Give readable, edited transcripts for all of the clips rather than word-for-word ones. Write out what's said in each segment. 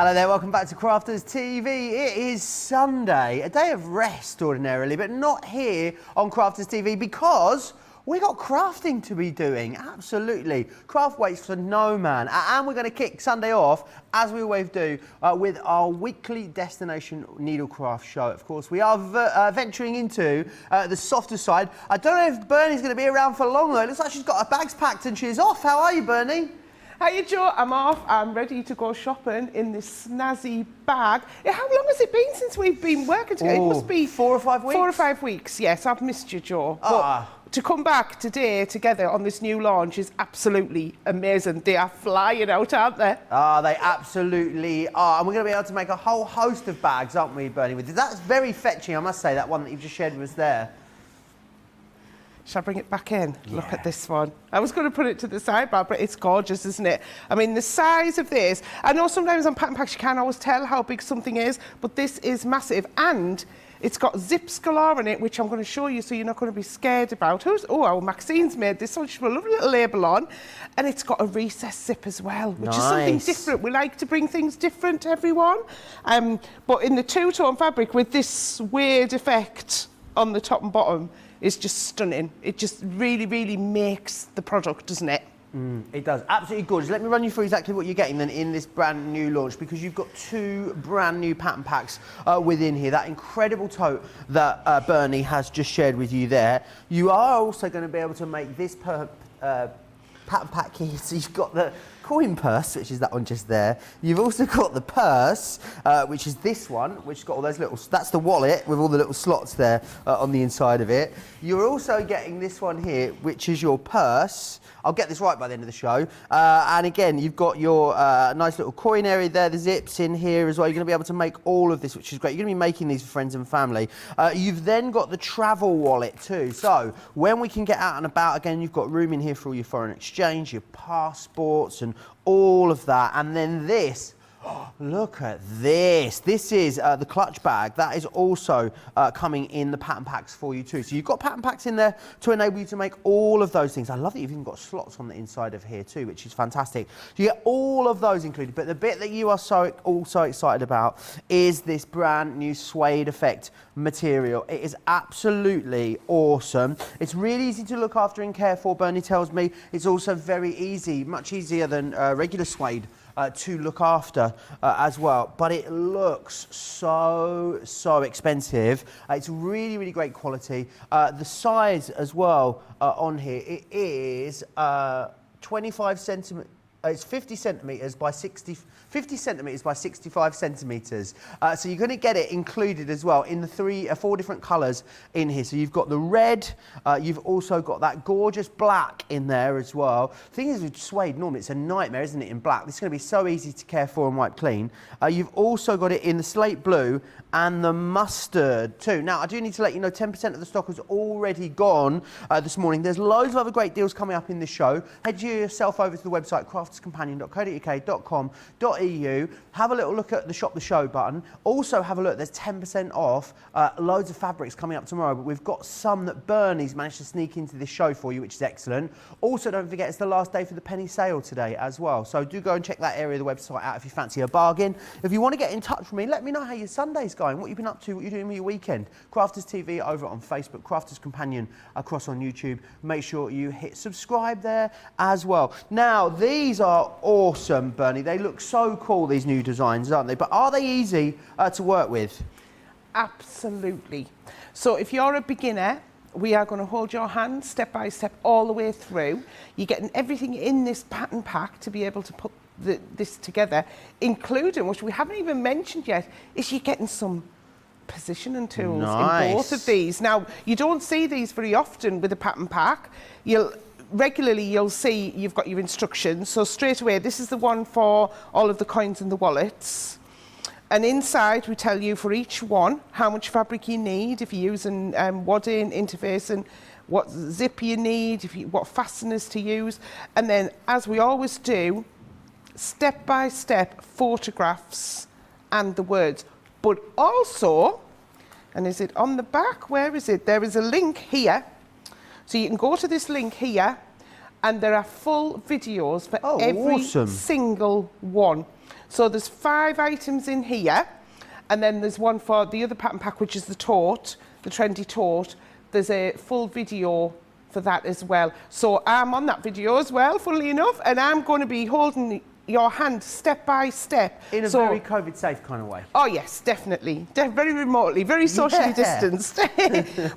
Hello there, welcome back to Crafters TV. It is Sunday, a day of rest ordinarily, but not here on Crafters TV because we got crafting to be doing, absolutely. Craft waits for no man, and we're going to kick Sunday off, as we always do, with our weekly destination needlecraft show. Of course, we are venturing into the softer side. I don't know if Bernie's going to be around for long though. It looks like she's got her bags packed and she's off. How are you, Bernie? Hiya Joe, I'm off. I'm ready to go shopping in this snazzy bag. How long has it been since we've been working together? It must be 4 or 5 weeks? 4 or 5 weeks, yes. I've missed you, Joe. But to come back today together on this new launch is absolutely amazing. They are flying out, aren't they? They absolutely are. And we're going to be able to make a whole host of bags, aren't we, Bernie? That's very fetching, I must say, that one that you've just shared with us there. Shall I bring it back in? Yeah. Look at this one. I was going to put it to the sidebar, but it's gorgeous, isn't it? I mean, the size of this, I know sometimes on pattern packs you can't always tell how big something is, but this is massive. And it's got zips galore in it, which I'm going to show you so you're not going to be scared about. Maxine's made this one. She's put a lovely little label on. And it's got a recessed zip as well, which is something different. We like to bring things different to everyone. But in the two-tone fabric with this weird effect on the top and bottom, is just stunning. It just really, really makes the product, doesn't it? It does. Absolutely gorgeous. Let me run you through exactly what you're getting then in this brand new launch, because you've got 2 brand new pattern packs within here. That incredible tote that Bernie has just shared with you there. You are also going to be able to make this pattern pack here. So you've got the coin purse, which is that one just there. You've also got the purse, which is this one, which has got all those little, that's the wallet with all the little slots there on the inside of it. You're also getting this one here, which is your purse. I'll get this right by the end of the show. And again, you've got your nice little coin area there, the zips in here as well. You're going to be able to make all of this, which is great. You're going to be making these for friends and family. You've then got the travel wallet too. So when we can get out and about again, you've got room in here for all your foreign exchange, your passports and all of that. And then this, look at this. This is the clutch bag. That is also coming in the pattern packs for you too. So you've got pattern packs in there to enable you to make all of those things. I love that you've even got slots on the inside of here too, which is fantastic. So you get all of those included. But the bit that you are also excited about is this brand new suede effect material. It is absolutely awesome. It's really easy to look after and care for, Bernie tells me. It's also very easy, much easier than regular suede to look after as well, but it looks so expensive. It's really, really great quality. The size as well on here, it is 25 centimetres. It's 50 centimetres by 50 centimetres by 65 centimetres. So you're going to get it included as well in the 4 different colours in here. So you've got the red, you've also got that gorgeous black in there as well. The thing is with suede, normally it's a nightmare, isn't it, in black? This is going to be so easy to care for and wipe clean. You've also got it in the slate blue and the mustard too. Now, I do need to let you know 10% of the stock has already gone this morning. There's loads of other great deals coming up in this show. Head yourself over to the website, crafterscompanion.co.uk.eu. Have a little look at the Shop the Show button. Also have a look, there's 10% off. Loads of fabrics coming up tomorrow, but we've got some that Bernie's managed to sneak into this show for you, which is excellent. Also, don't forget, it's the last day for the penny sale today as well. So do go and check that area of the website out if you fancy a bargain. If you want to get in touch with me, let me know how your Sunday's going, what you've been up to, what you're doing with your weekend. Crafters TV over on Facebook, Crafters Companion across on YouTube. Make sure you hit subscribe there as well. Now, these are awesome, Bernie. They look so cool, these new designs, aren't they? But are they easy to work with? Absolutely. So if you're a beginner, we are going to hold your hand step by step all the way through. You're getting everything in this pattern pack to be able to put this together, including, which we haven't even mentioned yet, is you're getting some positioning tools in both of these. Now, you don't see these very often with a pattern pack. Regularly you'll see you've got your instructions. So straight away, this is the one for all of the coins and the wallets. And inside we tell you for each one how much fabric you need, if you're using wadding, interfacing, what zip you need, what fasteners to use. And then, as we always do, step by step photographs and the words. But also, and is it on the back? Where is it? There is a link here. So you can go to this link here and there are full videos for every single one. So there's 5 items in here, and then there's one for the other pattern pack, which is the tote, the trendy tote. There's a full video for that as well. So I'm on that video as well, funnily enough, and I'm going to be holding your hand step by step. In a very COVID safe kind of way. Oh yes, definitely. Very remotely, very socially distanced.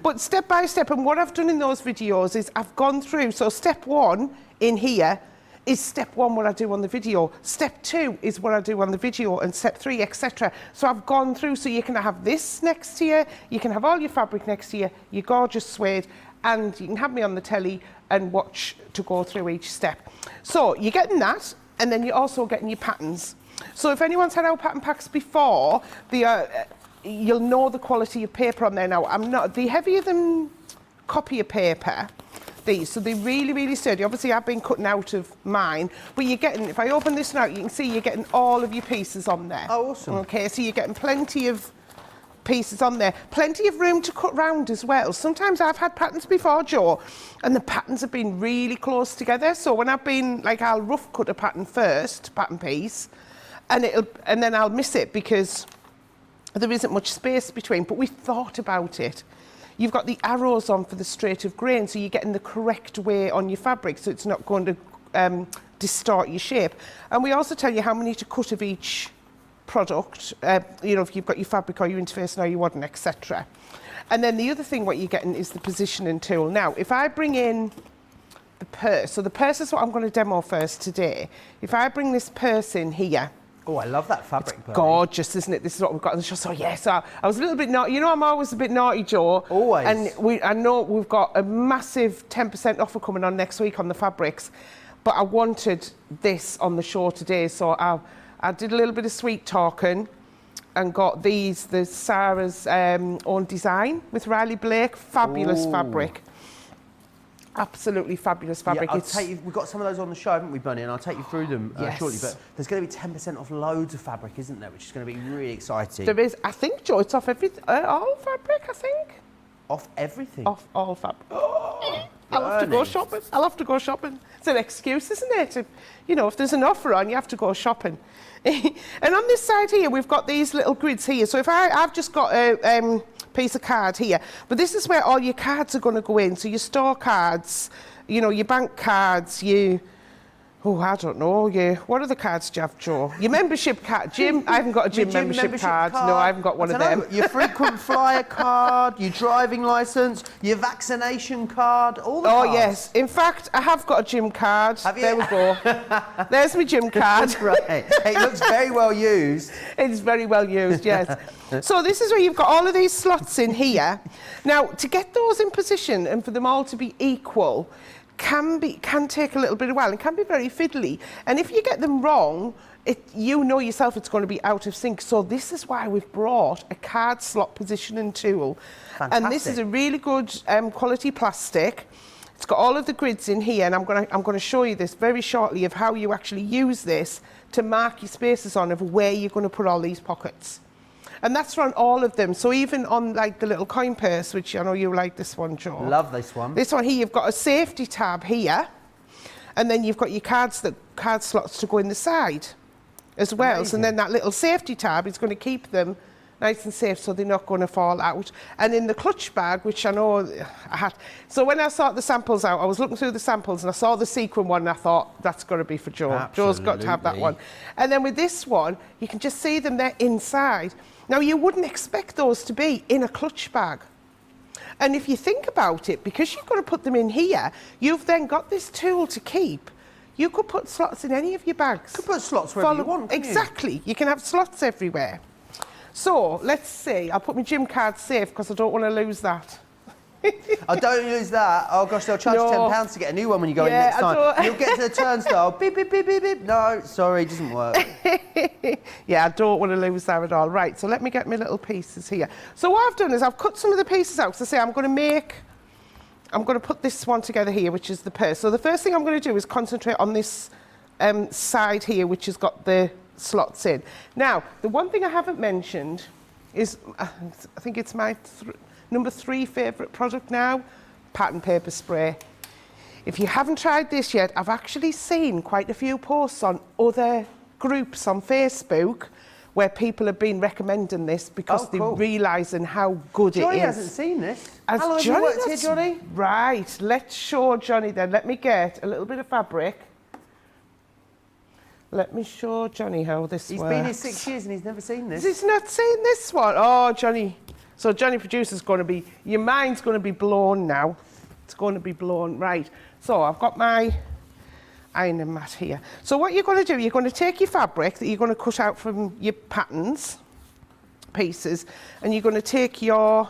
But step by step, and what I've done in those videos is I've gone through, so step 1 in here is step 1 what I do on the video. Step 2 is what I do on the video, and step 3, etc. So I've gone through, so you can have this next to you, you can have all your fabric next to you, your gorgeous suede, and you can have me on the telly and watch to go through each step. So you're getting that, and then you're also getting your patterns. So if anyone's had our pattern packs before, you'll know the quality of paper on there now. They're heavier than copier paper, these, so they're really, really sturdy. Obviously, I've been cutting out of mine, but you're getting, if I open this now, you can see you're getting all of your pieces on there. Oh, awesome. Okay, so you're getting plenty of pieces on there. Plenty of room to cut round as well. Sometimes I've had patterns before, Joe, and the patterns have been really close together. So when I've been, like, I'll rough cut a pattern first, pattern piece, and then I'll miss it because there isn't much space between. But we thought about it. You've got the arrows on for the straight of grain, so you're getting the correct way on your fabric, so it's not going to distort your shape. And we also tell you how many to cut of each product, you know, if you've got your fabric or your interface now, you wouldn't, etc. And then the other thing what you're getting is the positioning tool. Now, if I bring in the purse, so the purse is what I'm going to demo first today. If I bring this purse in here, oh, I love that fabric. it's gorgeous, isn't it? This is what we've got on the show. So yes, I was a little bit naughty. You know, I'm always a bit naughty, Joe. Always. And I know we've got a massive 10% offer coming on next week on the fabrics, but I wanted this on the show today, so I did a little bit of sweet talking and got these, the Sarah's own design with Riley Blake. Fabulous fabric. Absolutely fabulous fabric. Yeah, we've got some of those on the show, haven't we, Bernie? And I'll take you through them shortly. But there's going to be 10% off loads of fabric, isn't there? Which is going to be really exciting. There is. I think, Joe, it's off all fabric, I think. Off everything? Off all fabric. I'll have to go shopping. I'll have to go shopping. It's an excuse, isn't it? You know, if there's an offer on, you have to go shopping. And on this side here, we've got these little grids here. So if I've just got a piece of card here, but this is where all your cards are going to go in. So your store cards, you know, your bank cards, I don't know, what other cards do you have, Joe? Your membership card. Gym, I haven't got a gym membership card. No, I haven't got one of them. Your frequent flyer card, your driving licence, your vaccination card, all the cards. Yes. In fact, I have got a gym card. Have you? There we go. There's my gym card. Right. It looks very well used. It's very well used, yes. So this is where you've got all of these slots in here. Now, to get those in position and for them all to be equal, can take a little bit of while and can be very fiddly. And if you get them wrong, you know yourself it's going to be out of sync. So this is why we've brought a card slot positioning tool. Fantastic. And this is a really good quality plastic. It's got all of the grids in here, and I'm going to show you this very shortly of how you actually use this to mark your spaces on of where you're going to put all these pockets. And that's on all of them. So even on like the little coin purse, which I know you like this one, Joe. Love this one. This one here, you've got a safety tab here, and then you've got your card slots to go in the side as well. Amazing. So then that little safety tab is going to keep them nice and safe, so they're not going to fall out. And in the clutch bag, which I know I had, so when I saw the samples out, I was looking through the samples and I saw the sequin one and I thought, that's got to be for Joe. Absolutely. Joe's got to have that one. And then with this one, you can just see them there inside. Now, you wouldn't expect those to be in a clutch bag. And if you think about it, because you've got to put them in here, you've then got this tool to keep. You could put slots in any of your bags. You could put slots wherever you want, couldn't you? Exactly. You can have slots everywhere. So, let's see. I'll put my gym card safe because I don't want to lose that. I don't lose that. Oh gosh, they'll charge you £10 to get a new one when you go in next time. You'll get to the turnstile. Beep, beep, beep, beep, beep. No, sorry, it doesn't work. Yeah, I don't want to lose that at all. Right, so let me get my little pieces here. So what I've done is I've cut some of the pieces out. So say I'm going to put this one together here, which is the purse. So the first thing I'm going to do is concentrate on this side here, which has got the slots in. Now, the one thing I haven't mentioned is, I think it's my number 3 favourite product now, pattern paper spray. If you haven't tried this yet, I've actually seen quite a few posts on other groups on Facebook where people have been recommending this because they're realising how good Johnny it is. hasn't seen this. Has How long have you Johnny worked here, Johnny? Right, let's show Johnny then. Let me get a little bit of fabric. Let me show Johnny how this works. He's been here 6 years and he's never seen this. He's not seen this one. Oh, Johnny. So Johnny producer's going to be, your mind's going to be blown now. It's going to be blown. Right. So I've got my ironing mat here. So what you're going to do, you're going to take your fabric that you're going to cut out from your patterns, pieces, and you're going to take your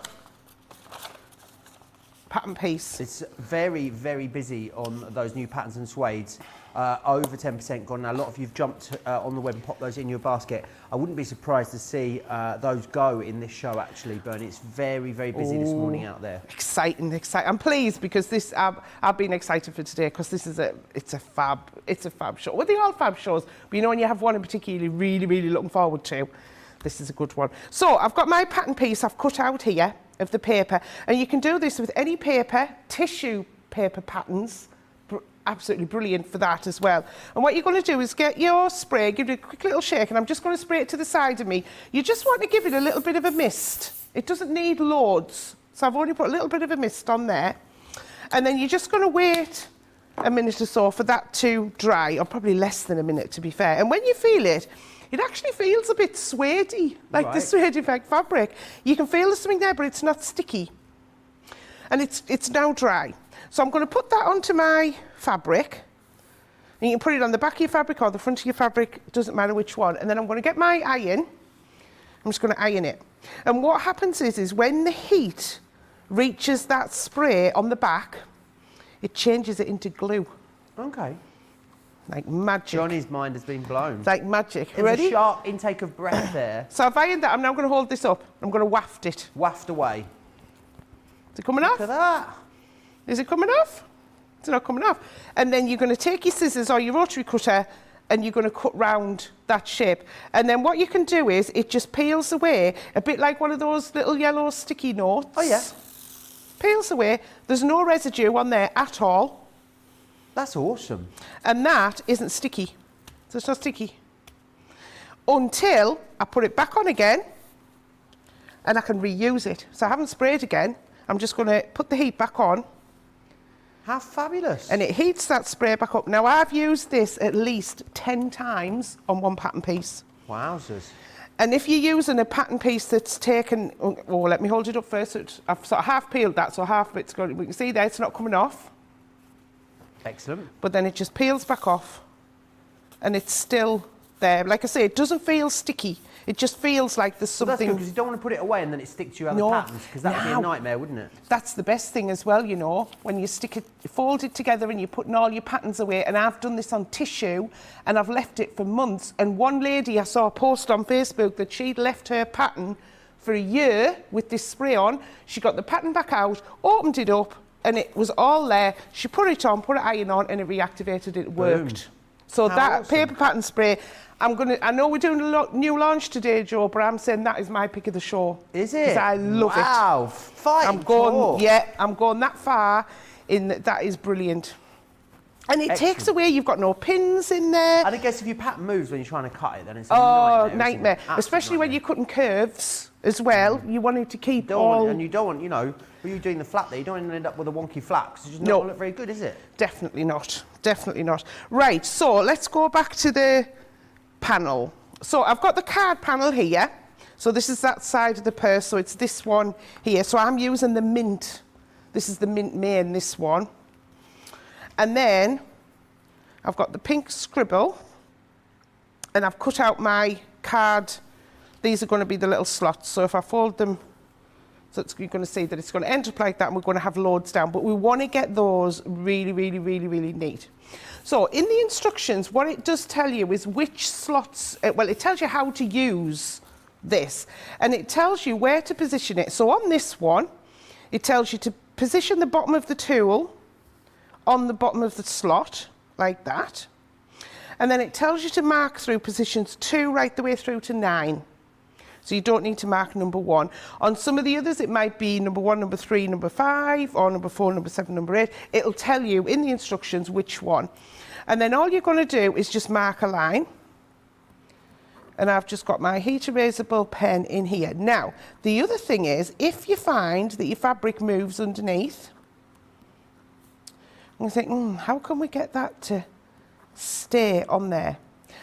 pattern piece. It's very, very busy on those new patterns and suedes. Over 10% gone now. A lot of you've jumped on the web and popped those in your basket. I wouldn't be surprised to see those go in this show, actually, Bernie. It's very, very busy this morning out there. Exciting, exciting. I'm pleased because this, I've been excited for today because this is it's a fab show. Well, they're all fab shows, but you know when you have one in particular you're really, really looking forward to, this is a good one. So I've got my pattern piece I've cut out here of the paper, and you can do this with any paper, tissue paper patterns. Absolutely brilliant for that as well. And what you're going to do is get your spray, give it a quick little shake, and I'm just going to spray it to the side of me. You just want to give it a little bit of a mist. It doesn't need loads, so I've only put a little bit of a mist on there. And then you're just going to wait a minute or so for that to dry, or probably less than a minute to be fair. And when you feel it, it actually feels a bit suede-y, like the suede effect fabric. You can feel there's something there, but it's not sticky. And it's now dry. So I'm going to put that onto my fabric. And you can put it on the back of your fabric or the front of your fabric, doesn't matter which one. And then I'm going to get my iron. I'm just going to iron it. And what happens is when the heat reaches that spray on the back, it changes it into glue. Okay. Like magic. Johnny's mind has been blown. Like magic. There's Ready? a sharp intake of breath there. So I've ironed that. I'm now going to hold this up. I'm going to waft it. Waft away. Is it coming off? Look at that. Is it coming off? It's not coming off. And then you're going to take your scissors or your rotary cutter and you're going to cut round that shape. And then what you can do is it just peels away, a bit like one of those little yellow sticky notes. Oh, yeah. Peels away. There's no residue on there at all. That's awesome. And that isn't sticky. So it's not sticky. Until I put it back on again and I can reuse it. So I haven't sprayed again. I'm just going to put the heat back on. How fabulous. And it heats that spray back up. Now, I've used this at least 10 times on one pattern piece. Wowzers. And if you're using a pattern piece that's taken... Oh, let me hold it up first. I've sort of half peeled that, so half of it's going... We can see there, it's not coming off. Excellent. But then it just peels back off. And it's still there. Like I say, it doesn't feel sticky. It just feels like there's something... Well, that's good, because you don't want to put it away and then it sticks to your other patterns, because that would be a nightmare, wouldn't it? That's the best thing as well, you know, when you stick it, fold it together and you're putting all your patterns away. And I've done this on tissue and I've left it for months. And one lady, I saw a post on Facebook that she'd left her pattern for a year with this spray on. She got the pattern back out, opened it up, and it was all there. She put it on, put an iron on, and it reactivated. It worked. So How that awesome. paper pattern spray, I know we're doing a new launch today, Joe, but I'm saying that is my pick of the show. Is it? Because I love it. Wow, fighting I'm going, talk. yeah, I'm going that far. That is brilliant. And it takes away, you've got no pins in there. And I guess if your pattern moves when you're trying to cut it, then it's a Oh, nightmare. nightmare. Isn't it? Absolute Especially when nightmare. you're cutting curves as well. You wanted to keep Don't all... want, and you don't want, you know, when you're doing the flat there, you don't want to end up with a wonky flat, because it's just No. not look very good, is it? Definitely not. Definitely not. Right, so let's go back to the panel. So I've got the card panel here. So this is that side of the purse, so it's this one here. So I'm using the mint. This is the mint main, this one. And then I've got the pink scribble, and I've cut out my card. These are going to be the little slots. So if I fold them, so you're going to see that it's going to end up like that, and we're going to have loads down. But we want to get those really, really, really, really neat. So in the instructions, what it does tell you is which slots, well, it tells you how to use this, and it tells you where to position it. So on this one, it tells you to position the bottom of the tool on the bottom of the slot, like that. And then it tells you to mark through positions 2 right the way through to 9. So you don't need to mark number 1. On some of the others, it might be number 1, number 3, number 5, or number 4, number 7, number 8. It'll tell you in the instructions which one. And then all you're going to do is just mark a line. and I've just got my heat erasable pen in here. Now, the other thing is, if you find that your fabric moves underneath, and you think, how can we get that to stay on there?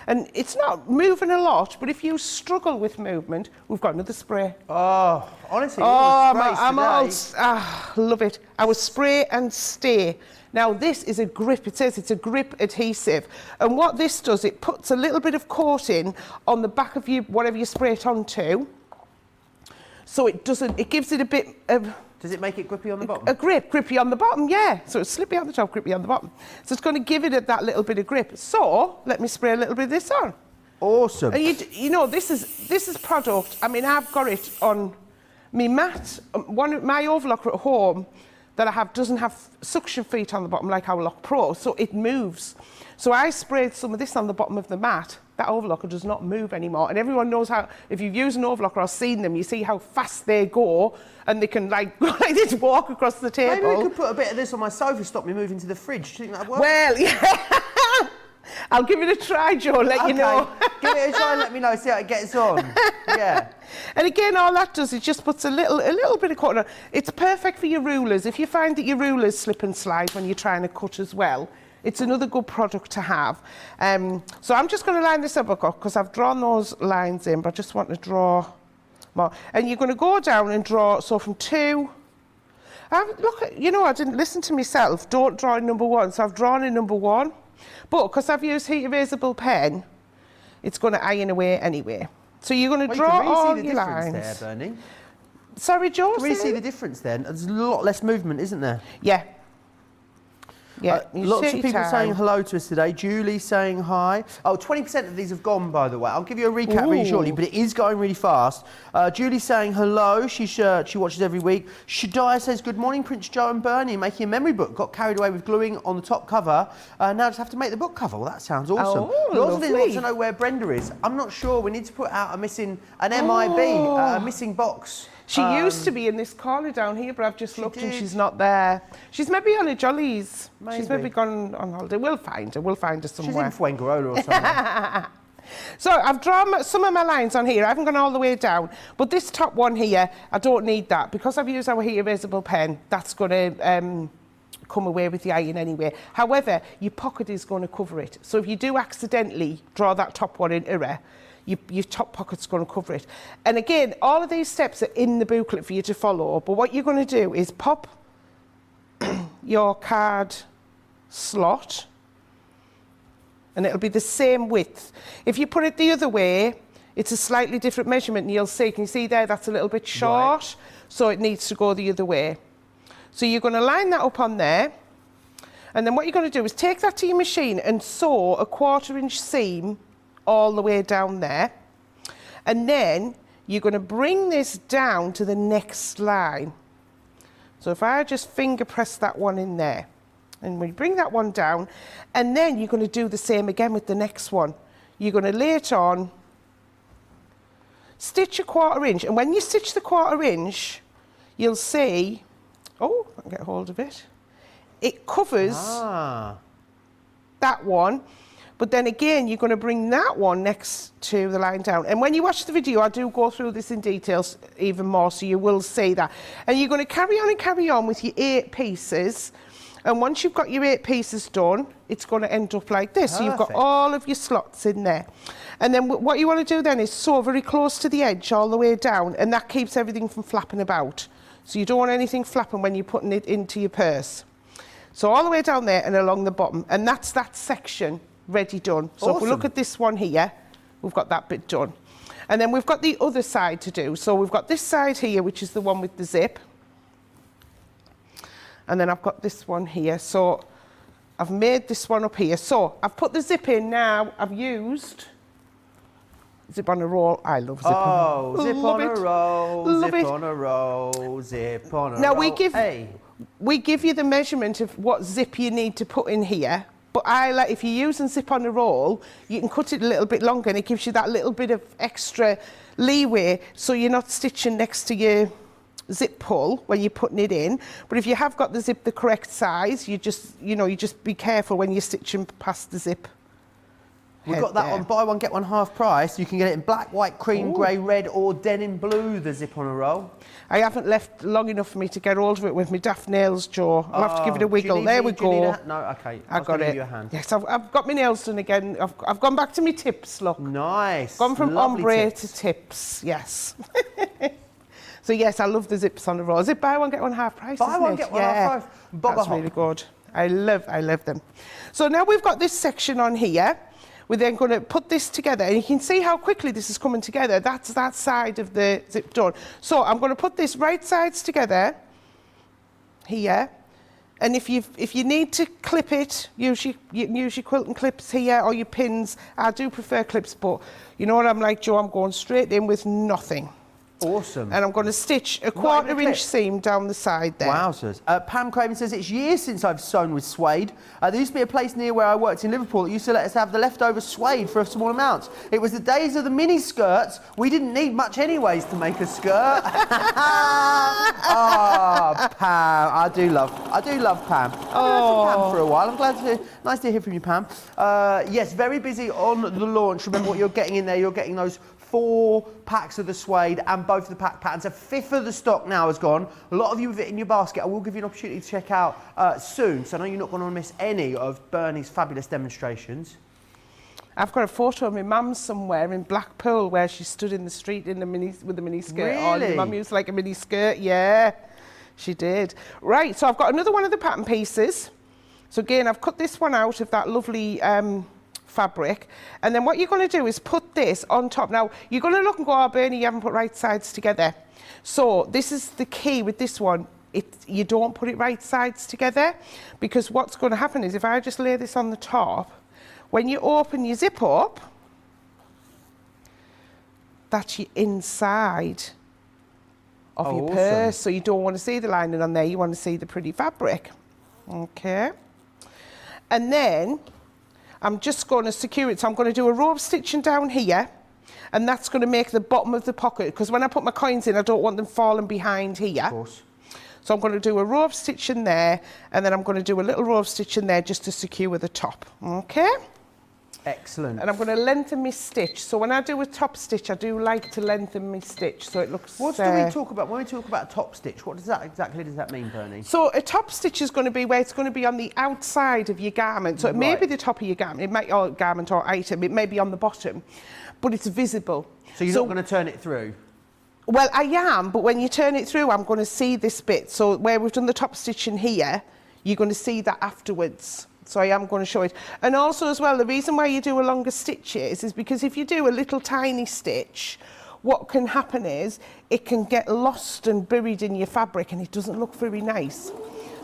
And it's not moving a lot, but if you struggle with movement, we've got another spray. Oh, honestly, love it. Our spray and stay. Now this is a grip, it says it's a grip adhesive. And what this does, it puts a little bit of coating on the back of you, whatever you spray it onto. So it doesn't, it gives it a bit of... Does it make it grippy on the bottom? A grip, grippy on the bottom, yeah. So it's slippy on the top, grippy on the bottom. So it's going to give it that little bit of grip. So let me spray a little bit of this on. Awesome. And you know, this is product. I mean, I've got it on my mat. My overlocker at home that I have doesn't have suction feet on the bottom like our Lock Pro, so it moves. So I sprayed some of this on the bottom of the mat. That overlocker does not move anymore. And everyone knows how, if you've used an overlocker or seen them, you see how fast they go and they can like just walk across the table. Maybe we could put a bit of this on my sofa, stop me moving to the fridge. Do you think that'd work? Well, yeah. I'll give it a try, Joe, let you know. Give it a try and let me know, see how it gets on. Yeah. And again, all that does is just puts a little bit of cotton on. It's perfect for your rulers. If you find that your rulers slip and slide when you're trying to cut as well, it's another good product to have. So I'm just going to line this up because I've drawn those lines in, but I just want to draw more. And you're going to go down and draw, so from 2. Look, you know, I didn't listen to myself. Don't draw in number 1, so I've drawn in number 1. But because I've used heat erasable pen, it's going to iron away anyway. So you're going to draw all your lines. You can really see the difference there, Bernie. Sorry, Joe? You can really see the difference then. There's a lot less movement, isn't there? Yeah. Yeah, lots of people saying hello to us today. Julie saying hi. Oh, 20% of these have gone, by the way. I'll give you a recap really shortly, but it is going really fast. Julie saying hello. She watches every week. Shadiah says, good morning, Prince Joe and Bernie. Making a memory book. Got carried away with gluing on the top cover. Now just have to make the book cover. Well, that sounds awesome. Oh, Rosalind wants to know where Brenda is. I'm not sure. We need to put out an MIB, a missing box. She used to be in this corner down here, but I've just looked and she's not there. She's maybe on a Jollies. Maybe. She's maybe gone on holiday. We'll find her. We'll find her somewhere. She's in Fuengirola or something. So I've drawn some of my lines on here. I haven't gone all the way down. But this top one here, I don't need that. Because I've used our heat erasable pen, that's going to come away with the iron anyway. However, your pocket is going to cover it. So if you do accidentally draw that top one in error, your top pocket's going to cover it. And again, all of these steps are in the booklet for you to follow, but what you're going to do is pop your card slot, and it'll be the same width. If you put it the other way, it's a slightly different measurement, and you'll see, can you see there, that's a little bit short, right. So it needs to go the other way. So you're going to line that up on there, and then what you're going to do is take that to your machine and sew a 1/4 inch seam all the way down there, and then you're going to bring this down to the next line. So if I just finger press that one in there, and we bring that one down, and then you're going to do the same again with the next one. You're going to lay it on, stitch a 1/4 inch, and when you stitch the 1/4 inch, you'll see, oh, I can get hold of it, it covers that one. But then again, you're going to bring that one next to the line down. And when you watch the video, I do go through this in details even more, so you will see that. And you're going to carry on and carry on with your 8 pieces. And once you've got your 8 pieces done, it's going to end up like this. So you've got all of your slots in there. And then what you want to do then is sew very close to the edge all the way down, and that keeps everything from flapping about. So you don't want anything flapping when you're putting it into your purse. So all the way down there and along the bottom. And that's that section ready done. So if we look at this one here, we've got that bit done. And then we've got the other side to do. So we've got this side here, which is the one with the zip. And then I've got this one here. So I've made this one up here. So I've put the zip in now. I've used zip on a roll. I love zip on a roll. Zip on a roll, zip on a roll, zip on a roll. Now we give you the measurement of what zip you need to put in here. But if you're using zip on a roll, you can cut it a little bit longer, and it gives you that little bit of extra leeway, so you're not stitching next to your zip pull when you're putting it in. But if you have got the zip the correct size, you just be careful when you're stitching past the zip We've got that on buy one, get one half price. You can get it in black, white, cream, grey, red or denim blue, the zip on a roll. I haven't left long enough for me to get hold of it with my daft nails, Joe. I'll have to give it a wiggle. There we go. No, okay. I got it. Give you a hand. Yes, I've got my nails done again. I've gone back to my tips, look. Nice. Gone from ombre to tips, yes. So yes, I love the zips on the roll. Is it buy one, get one half price, Buy one, get one half price. That's really good. I love them. So now we've got this section on here. We're then going to put this together, and you can see how quickly this is coming together. That's that side of the zip done. So I'm going to put this right sides together here, and if you need to clip it, use your quilting clips here or your pins. I do prefer clips, but you know what I'm like, Joe? I'm going straight in with nothing. Awesome. And I'm going to stitch a 1/4 inch seam down the side there. Wowzers. Pam Craven says, it's years since I've sewn with suede. There used to be a place near where I worked in Liverpool that used to let us have the leftover suede for a small amount. It was the days of the mini skirts. We didn't need much anyways to make a skirt. Oh, Pam. I do love Pam. Oh. I've heard from Pam for a while. I'm glad to nice to hear from you, Pam. Yes, very busy on the launch. Remember what you're getting in there. You're getting those 4 packs of the suede and both of the pack patterns. 1/5 of the stock now has gone. A lot of you have it in your basket. I will give you an opportunity to check out soon, so I know you're not going to miss any of Bernie's fabulous demonstrations. I've got a photo of my mum somewhere in Blackpool where she stood in the street in with a mini skirt on. Really? My mum used like a mini skirt, yeah, she did. Right, so I've got another one of the pattern pieces. So again, I've cut this one out of that lovely fabric, and then what you're going to do is put this on top. Now you're going to look and go, oh Bernie, you haven't put right sides together. So this is the key with this one. You don't put it right sides together, because what's going to happen is if I just lay this on the top, when you open your zip up, that's your inside of your purse. So you don't want to see the lining on there, you want to see the pretty fabric. Okay, and then I'm just going to secure it. So I'm going to do a row of stitching down here, and that's going to make the bottom of the pocket, because when I put my coins in, I don't want them falling behind here. Of course. So I'm going to do a row of stitching there, and then I'm going to do a little row of stitching there just to secure the top. Okay? Excellent. And I'm going to lengthen my stitch. So when I do a top stitch, I do like to lengthen my stitch so it looks... What do we talk about? When we talk about top stitch, what does that exactly mean, Bernie? So a top stitch is going to be where it's going to be on the outside of your garment. So it may be the top of your garment, it might, or garment or item, it may be on the bottom, but it's visible. So you're not going to turn it through? Well, I am, but when you turn it through, I'm going to see this bit. So where we've done the top stitching here, you're going to see that afterwards. So I am going to show it. And also as well, the reason why you do a longer stitch is because if you do a little tiny stitch, what can happen is it can get lost and buried in your fabric, and it doesn't look very nice.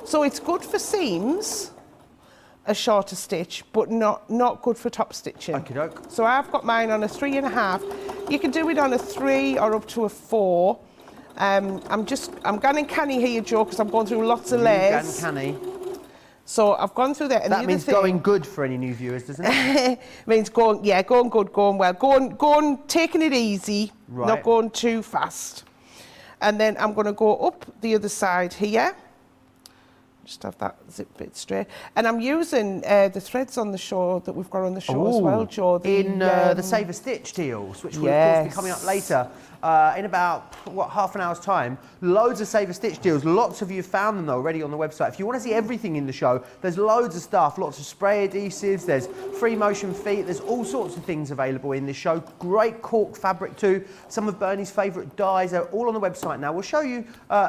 So it's good for seams, a shorter stitch, but not good for top stitching. Okey-doke. So I've got mine on a 3.5. You can do it on a 3 or up to a 4. I'm going canny here, Joe, because I'm going through lots of layers. Canny. So I've gone through that. And that means going good for any new viewers, doesn't it? It means going good, going well, going taking it easy, not going too fast. And then I'm going to go up the other side here. Just have that zip bit straight. And I'm using the threads on the show that we've got on the show as well, Joe. The Save a Stitch deals, which will of course be coming up later in about, half an hour's time. Loads of Save a Stitch deals. Lots of you have found them though already on the website. If you want to see everything in the show, there's loads of stuff, lots of spray adhesives, there's free motion feet, there's all sorts of things available in this show. Great cork fabric too. Some of Bernie's favourite dyes are all on the website now. We'll show you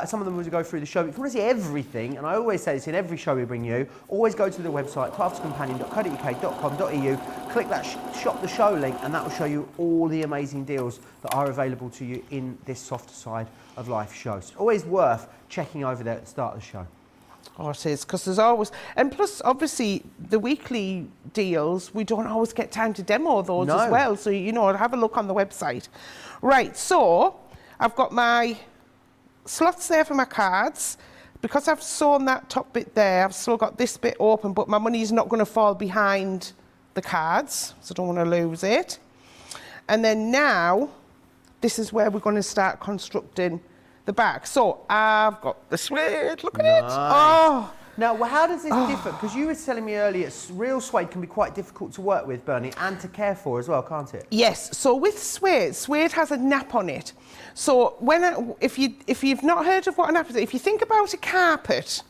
some of them as we go through the show. But if you want to see everything, and I always say this in every show we bring you, always go to the website, craftscompanion.co.uk, click that shop the show link, and that will show you all the amazing deals that are available to you in this Softer Side of Life show. It's always worth checking over there at the start of the show. Oh, it is, because there's always, and plus obviously the weekly deals, we don't always get time to demo those as well, so have a look on the website. Right, so I've got my slots there for my cards. Because I've sewn that top bit there, I've still got this bit open, but my money is not going to fall behind the cards, so I don't want to lose it. And then now, this is where we're going to start constructing the back. So I've got the suede, look at it. Oh, Now, how does this differ? Because you were telling me earlier, real suede can be quite difficult to work with, Bernie, and to care for as well, can't it? Yes. So with suede has a nap on it. So if you've not heard of what a nap is, if you think about a carpet.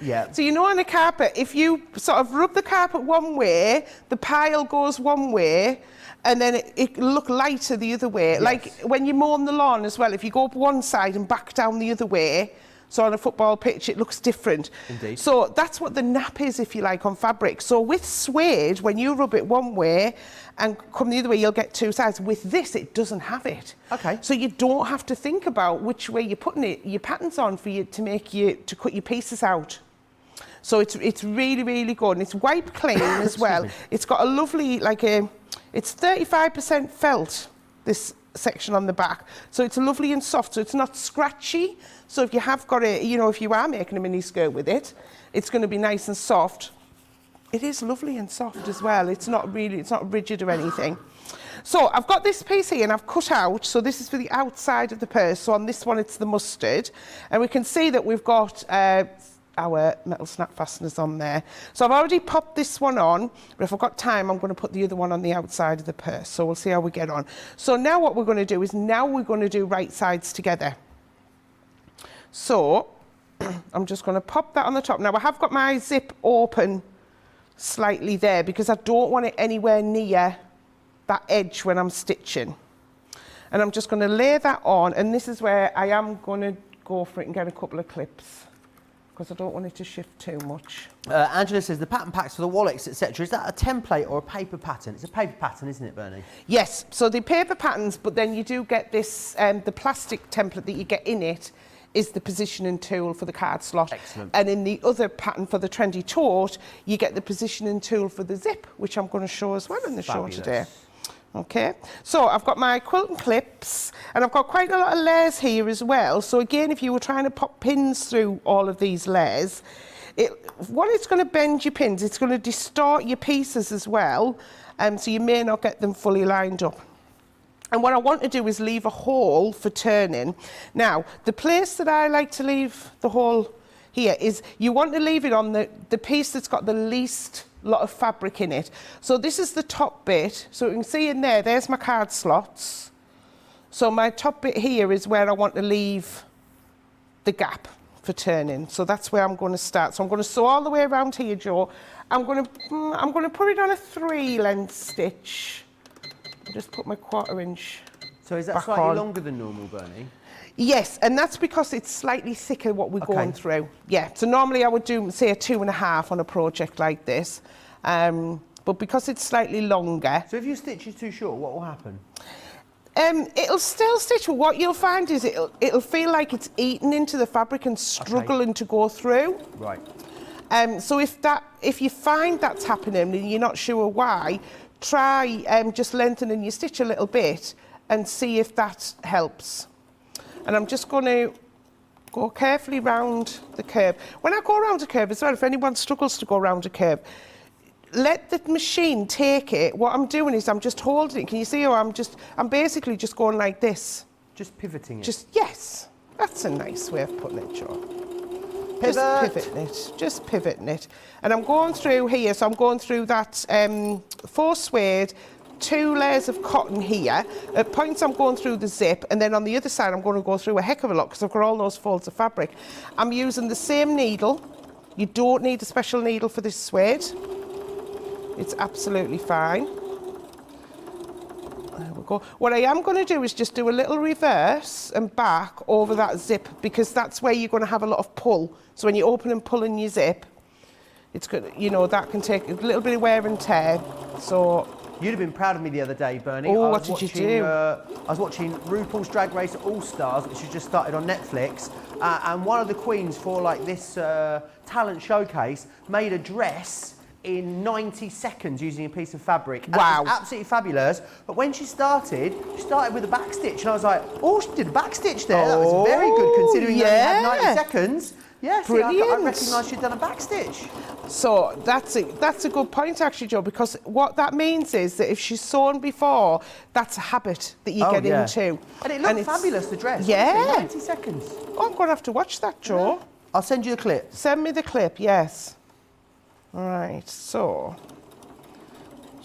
Yeah. So you know on a carpet, if you sort of rub the carpet one way, the pile goes one way, and then it look lighter the other way. Yes. Like when you mow on the lawn as well, if you go up one side and back down the other way, so on a football pitch, it looks different. Indeed. So that's what the nap is, if you like, on fabric. So with suede, when you rub it one way and come the other way, you'll get two sides. With this, it doesn't have it. Okay. So you don't have to think about which way you're putting your patterns on for you to cut your pieces out. So it's really, really good. And it's wipe clean as well. It's got a lovely, it's 35% felt, this section on the back. So it's lovely and soft, so it's not scratchy. So if you have got it, if you are making a mini skirt with it, it's going to be nice and soft. It is lovely and soft as well. It's not rigid or anything. So I've got this piece here and I've cut out, so this is for the outside of the purse. So on this one, it's the mustard. And we can see that we've got our metal snap fasteners on there. So I've already popped this one on, but if I've got time, I'm going to put the other one on the outside of the purse. So we'll see how we get on. So now what we're going to do is we're going to do right sides together. So I'm just going to pop that on the top. Now I have got my zip open slightly there because I don't want it anywhere near that edge when I'm stitching. And I'm just going to lay that on, and this is where I am going to go for it and get a couple of clips, because I don't want it to shift too much. Angela says the pattern packs for the wallets, etc. Is that a template or a paper pattern? It's a paper pattern, isn't it, Bernie? Yes, so the paper patterns, but then you do get this, the plastic template that you get in it is the positioning tool for the card slot. Excellent. And in the other pattern for the trendy tote, you get the positioning tool for the zip, which I'm going to show as well in the show today. Okay, so I've got my quilting clips, and I've got quite a lot of layers here as well. So again, if you were trying to pop pins through all of these layers, it's going to bend your pins, it's going to distort your pieces as well, so you may not get them fully lined up. And what I want to do is leave a hole for turning. Now, the place that I like to leave the hole here is you want to leave it on the piece that's got the least lot of fabric in it. So this is the top bit. So you can see in there's my card slots. So my top bit here is where I want to leave the gap for turning. So that's where I'm going to start. So I'm going to sew all the way around here, Joe. I'm going to put it on a 3-length stitch. Just put my 1/4 inch. So is that slightly longer than normal, Bernie? Yes, and that's because it's slightly thicker what we're going through. Yeah, so normally I would do, say, a 2.5 on a project like this. But because it's slightly longer... So if your stitch is too short, what will happen? It'll still stitch, but what you'll find is it'll feel like it's eaten into the fabric and struggling to go through. Right. So if you find that's happening and you're not sure why, try just lengthening your stitch a little bit and see if that helps. And I'm just going to go carefully round the curve. When I go around a curve as well, if anyone struggles to go around a curve, let the machine take it. What I'm doing is I'm just holding it. Can you see how I'm basically just going like this? Just pivoting it? Yes. That's a nice way of putting it, Joe. Pivot. Just pivoting it. And I'm going through here, so I'm going through that 4 suede, 2 layers of cotton here. At points I'm going through the zip, and then on the other side I'm going to go through a heck of a lot because I've got all those folds of fabric. I'm using the same needle. You don't need a special needle for this suede. It's absolutely fine. There we go. What I am going to do is just do a little reverse and back over that zip, because that's where you're going to have a lot of pull. So when you open and pull in your zip, it's good, that can take a little bit of wear and tear. So you'd have been proud of me the other day, Bernie. Oh, what did you do? I was watching RuPaul's Drag Race All Stars, which has just started on Netflix, and one of the queens for this talent showcase made a dress in 90 seconds using a piece of fabric. And wow. It was absolutely fabulous. But when she started with a back stitch, and I was like, oh, she did a back stitch there. That was very good considering you only had 90 seconds. Yes, yeah, I recognised she'd done a back stitch. So that's a good point actually, Joe, because what that means is that if she's sewn before, that's a habit that you get into. And it looked fabulous, the dress. Yeah. Honestly, 90 seconds. Oh, I'm going to have to watch that, Joe. Yeah. I'll send you the clip. Send me the clip, yes. All right, so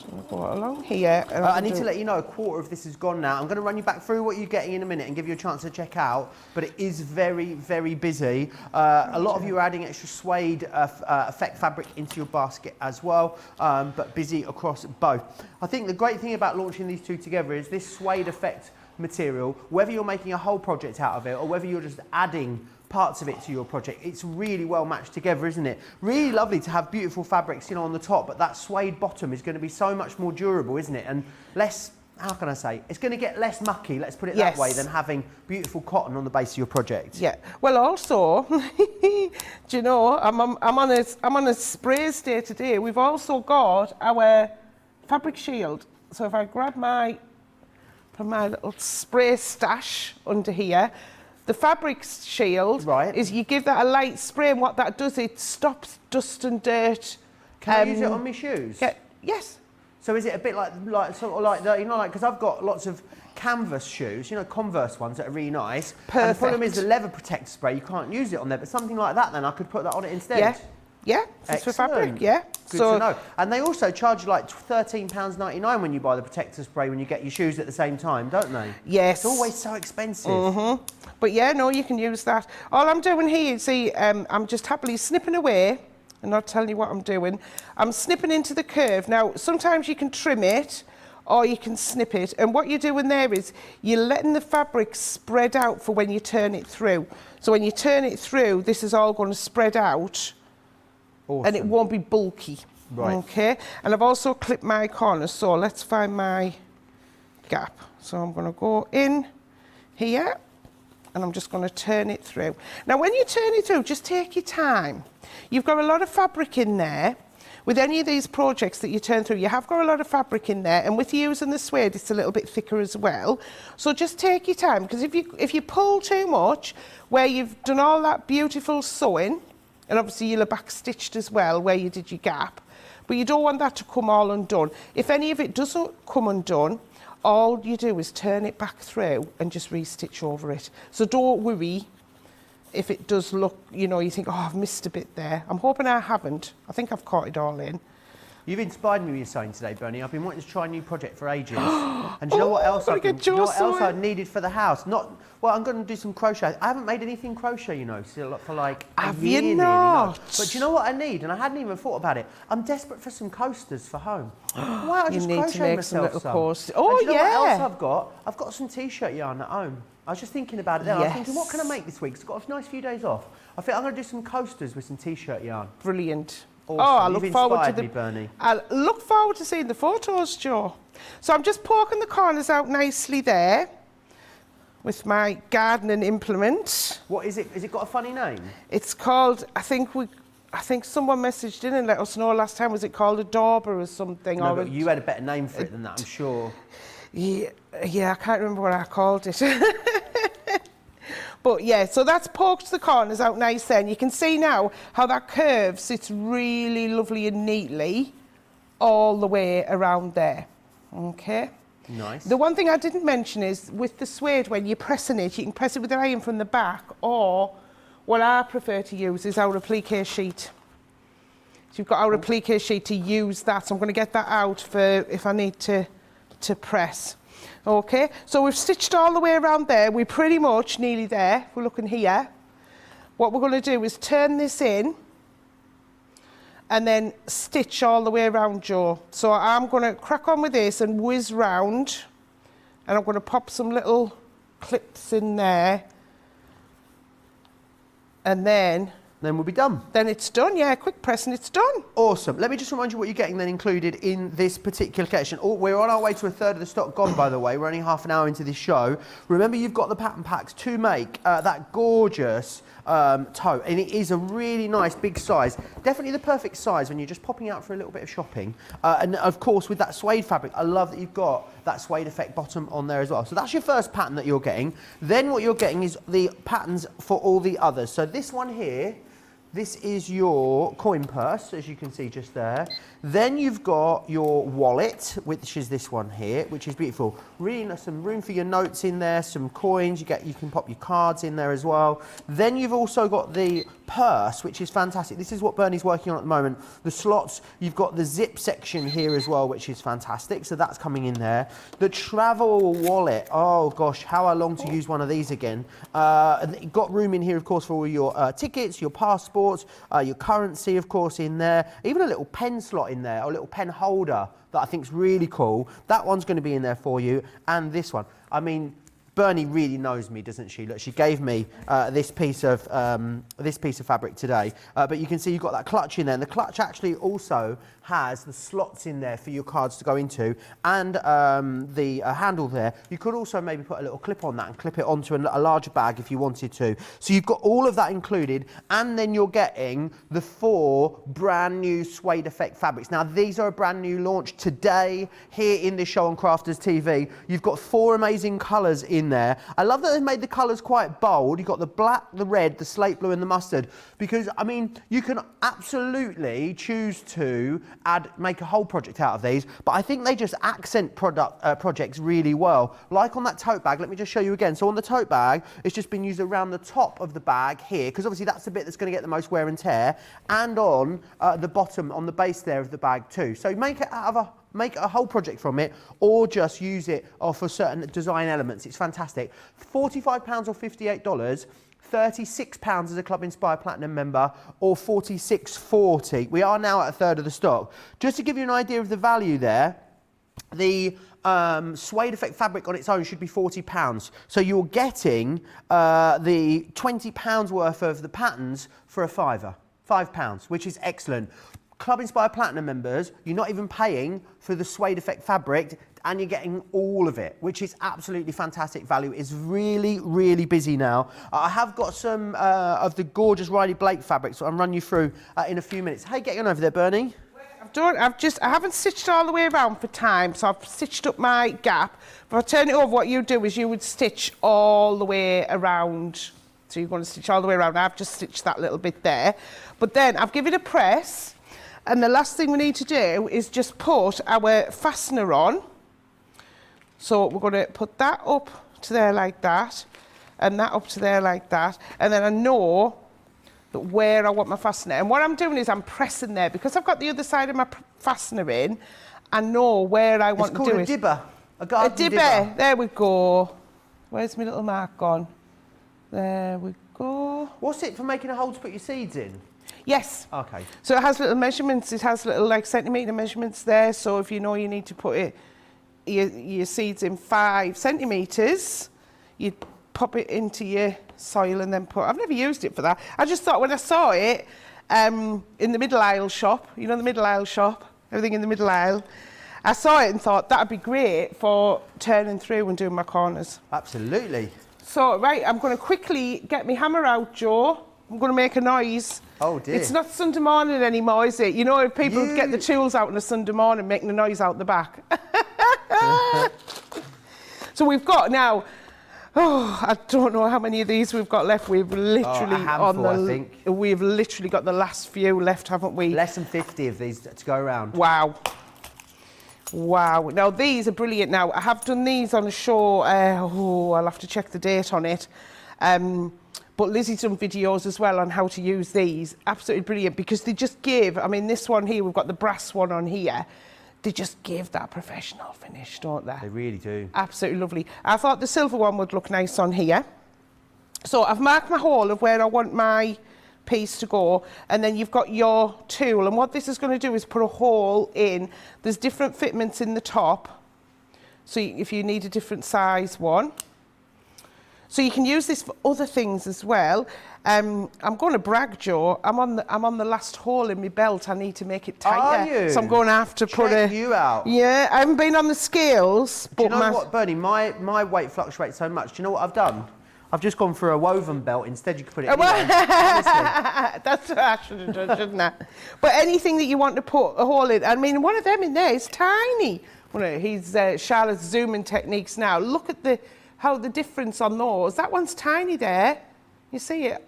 I'm going to go along here. And I need to let you know a quarter of this is gone now. I'm going to run you back through what you're getting in a minute and give you a chance to check out, but it is very, very busy. A lot of you are adding extra suede effect fabric into your basket as well, but busy across both. I think the great thing about launching these two together is this suede effect material, whether you're making a whole project out of it or whether you're just adding parts of it to your project, it's really well matched together, isn't it? Really lovely to have beautiful fabrics, you know, on the top, but that suede bottom is going to be so much more durable, isn't it? And less, how can I say, it's going to get less mucky, let's put it that way, than having beautiful cotton on the base of your project. Yeah. Well, also, do you know, I'm on a sprays day today. We've also got our fabric shield. So if I grab put my little spray stash under here, the fabric shield is you give that a light spray, and what that does, it stops dust and dirt. Can I use it on my shoes? Yes. So is it a bit like sort of like that, you know, like, because I've got lots of canvas shoes, you know, Converse ones that are really nice. Perfect. And the problem is the leather protector spray, you can't use it on there, but something like that, then I could put that on it instead. Yeah. Yeah, it's for fabric, yeah. Good to know. And they also charge you like £13.99 when you buy the protector spray when you get your shoes at the same time, don't they? Yes. It's always so expensive. But yeah, no, you can use that. All I'm doing here, see, I'm just happily snipping away and not telling you what I'm doing. I'm snipping into the curve. Now, sometimes you can trim it or you can snip it. And what you're doing there is you're letting the fabric spread out for when you turn it through. So when you turn it through, this is all going to spread out. Awesome. And it won't be bulky. Right. Okay. And I've also clipped my corners. So let's find my gap. So I'm going to go in here and I'm just going to turn it through. Now, when you turn it through, just take your time. You've got a lot of fabric in there. With any of these projects that you turn through, you have got a lot of fabric in there, and with using the suede, it's a little bit thicker as well. So just take your time, because if you pull too much, where you've done all that beautiful sewing, and obviously you'll have back-stitched as well where you did your gap, but you don't want that to come all undone. If any of it doesn't come undone, all you do is turn it back through and just re-stitch over it. So don't worry if it does look, you know, you think, oh, I've missed a bit there. I'm hoping I haven't. I think I've caught it all in. You've inspired me with your sewing today, Bernie. I've been wanting to try a new project for ages. And do you know what else I needed for the house? Well, I'm going to do some crochet. I haven't made anything crochet, you know, still for like a year nearly. No. But do you know what I need? And I hadn't even thought about it. I'm desperate for some coasters for home. Why don't I just crochet myself some? Oh, and do you know what else I've got? I've got some t-shirt yarn at home. I was just thinking about it then. Yes. I was thinking, what can I make this week? 'Cause I've got a nice few days off. I think I'm going to do some coasters with some t-shirt yarn. Brilliant. Awesome. Oh, I look forward to me, Bernie. I look forward to seeing the photos, Joe. So I'm just poking the corners out nicely there with my gardening implement. What is it? Has it got a funny name? It's called, I think someone messaged in and let us know last time, was it called a dauber or something? No, but you had a better name for it than that, I'm sure. Yeah, I can't remember what I called it. But yeah, so that's poked the corners out nice there. And you can see now how that curve sits really lovely and neatly all the way around there. Okay. Nice. The one thing I didn't mention is with the suede, when you're pressing it, you can press it with an iron from the back, or what I prefer to use is our applique sheet. So you've got our applique sheet to use that. So I'm going to get that out for if I need to press. Okay, so we've stitched all the way around there. We're pretty much nearly there. We're looking here. What we're going to do is turn this in and then stitch all the way around, Joe. So I'm going to crack on with this and whiz round, and I'm going to pop some little clips in there, and then we'll be done. Then it's done, yeah, quick press and it's done. Awesome. Let me just remind you what you're getting then included in this particular collection. We're on our way to a third of the stock gone, by the way. We're only half an hour into this show. Remember, you've got the pattern packs to make that gorgeous tote, and it is a really nice big size. Definitely the perfect size when you're just popping out for a little bit of shopping. And of course, with that suede fabric, I love that you've got that suede effect bottom on there as well. So that's your first pattern that you're getting. Then what you're getting is the patterns for all the others. So this one here, this is your coin purse, as you can see just there. Then you've got your wallet, which is this one here, which is beautiful. Really nice, some room for your notes in there, some coins. You can pop your cards in there as well. Then you've also got the purse, which is fantastic. This is what Bernie's working on at the moment. The slots, you've got the zip section here as well, which is fantastic. So that's coming in there. The travel wallet, oh gosh, how I long to use one of these again. You've got room in here, of course, for all your tickets, your passports, your currency, of course, in there. Even a little pen slot in there, or a little pen holder that I think is really cool. That one's going to be in there for you. And this one, I mean, Bernie really knows me, doesn't she? Look, she gave me this piece of fabric today. But you can see you've got that clutch in there, and the clutch actually also has the slots in there for your cards to go into, and the handle there. You could also maybe put a little clip on that and clip it onto a larger bag if you wanted to. So you've got all of that included, and then you're getting the 4 brand new suede effect fabrics. Now these are a brand new launch today here in this show on Crafters TV. You've got 4 amazing colours in there. I love that they've made the colours quite bold. You've got the black, the red, the slate blue and the mustard, because I mean you can absolutely choose to make a whole project out of these, but I think they just accent projects really well. Like on that tote bag, let me just show you again. So on the tote bag, it's just been used around the top of the bag here, because obviously that's the bit that's going to get the most wear and tear, and on the bottom, on the base there of the bag too. So make it out of make a whole project from it, or just use it for certain design elements. It's fantastic. £45 or $58. £36 as a Club Inspire Platinum member, or $46.40. We are now at a third of the stock. Just to give you an idea of the value there, the suede effect fabric on its own should be £40. So you're getting the £20 worth of the patterns for a fiver, £5, which is excellent. Club Inspire Platinum members, you're not even paying for the suede effect fabric, and you're getting all of it, which is absolutely fantastic value. It's really, really busy now. I have got some of the gorgeous Riley Blake fabrics, so I'll run you through in a few minutes. How are you getting on over there, Bernie? I haven't stitched all the way around for time, so I've stitched up my gap. If I turn it over, what you do is you would stitch all the way around. So you're going to stitch all the way around. I've just stitched that little bit there. But then I've given it a press, and the last thing we need to do is just put our fastener on. So we're going to put that up to there like that, and that up to there like that, and then I know that where I want my fastener. And what I'm doing is I'm pressing there, because I've got the other side of my fastener in. I know where I want to do it. It's called a dibber, a garden dibber. dibber. There we go. Where's my little mark gone? There we go. What's it for making a hole to put your seeds in? Yes. Okay. So it has little measurements. It has little like centimetre measurements there. So if you know you need to put your seeds in 5 centimetres, you pop it into your soil and then I've never used it for that. I just thought when I saw it in the middle aisle shop, you know the middle aisle shop, everything in the middle aisle, I saw it and thought that'd be great for turning through and doing my corners. Absolutely. So, right, I'm going to quickly get my hammer out, Joe. I'm going to make a noise. Oh dear. It's not Sunday morning anymore, is it? You know, if people get the tools out on a Sunday morning making a noise out the back. So we've got now, I don't know how many of these we've got left. We've literally I think. We've literally got the last few left, haven't we? Less than 50 of these to go around. Wow. Wow. Now these are brilliant. Now I have done these on a show. I'll have to check the date on it. But Lizzie's done videos as well on how to use these. Absolutely brilliant, because they just give, I mean, this one here, we've got the brass one on here. They just give that professional finish, don't they? They really do. Absolutely lovely. I thought the silver one would look nice on here. So I've marked my hole of where I want my piece to go, and then you've got your tool, and what this is going to do is put a hole in. There's different fitments in the top, so if you need a different size one. So you can use this for other things as well. I'm going to brag, Joe. I'm on the last hole in my belt. I need to make it tighter. Are you? So I'm going to have to put Check you out. Yeah, I haven't been on the scales. Do you know what, Bernie? My weight fluctuates so much. Do you know what I've done? I've just gone for a woven belt. Instead, you could put it anywhere. That's what I should have done, shouldn't I? But anything that you want to put a hole in. I mean, one of them in there is tiny. Well, he's Charlotte's zooming techniques now. Look at how the difference on those. That one's tiny there. You see it?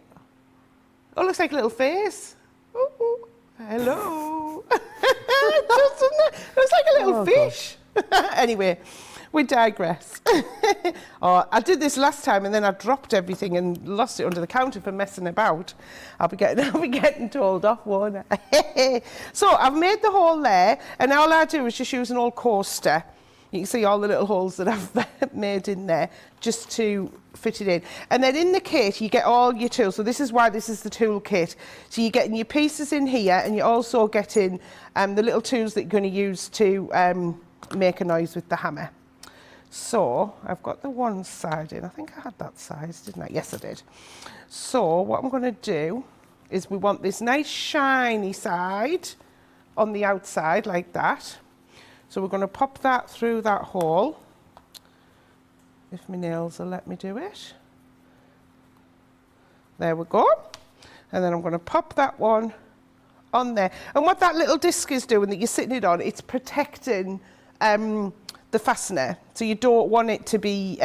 Oh, it looks like a little face. Ooh, hello. It looks like a little fish. Anyway, We digress. Oh, I did this last time and then I dropped everything and lost it under the counter for messing about. I'll be getting told off, won't I? So I've made the hole there, and all I do is just use an old coaster. You can see all the little holes that I've made in there just to fit it in. And then in the kit, you get all your tools. So this is why this is the tool kit. So you're getting your pieces in here, and you're also getting the little tools that you're going to use to make a noise with the hammer. So I've got the one side in. I think I had that size, didn't I? Yes, I did. So what I'm going to do is we want this nice shiny side on the outside like that. So we're going to pop that through that hole, if my nails will let me do it. There we go. And then I'm going to pop that one on there. And what that little disc is doing that you're sitting it on, it's protecting the fastener. So you don't want it to be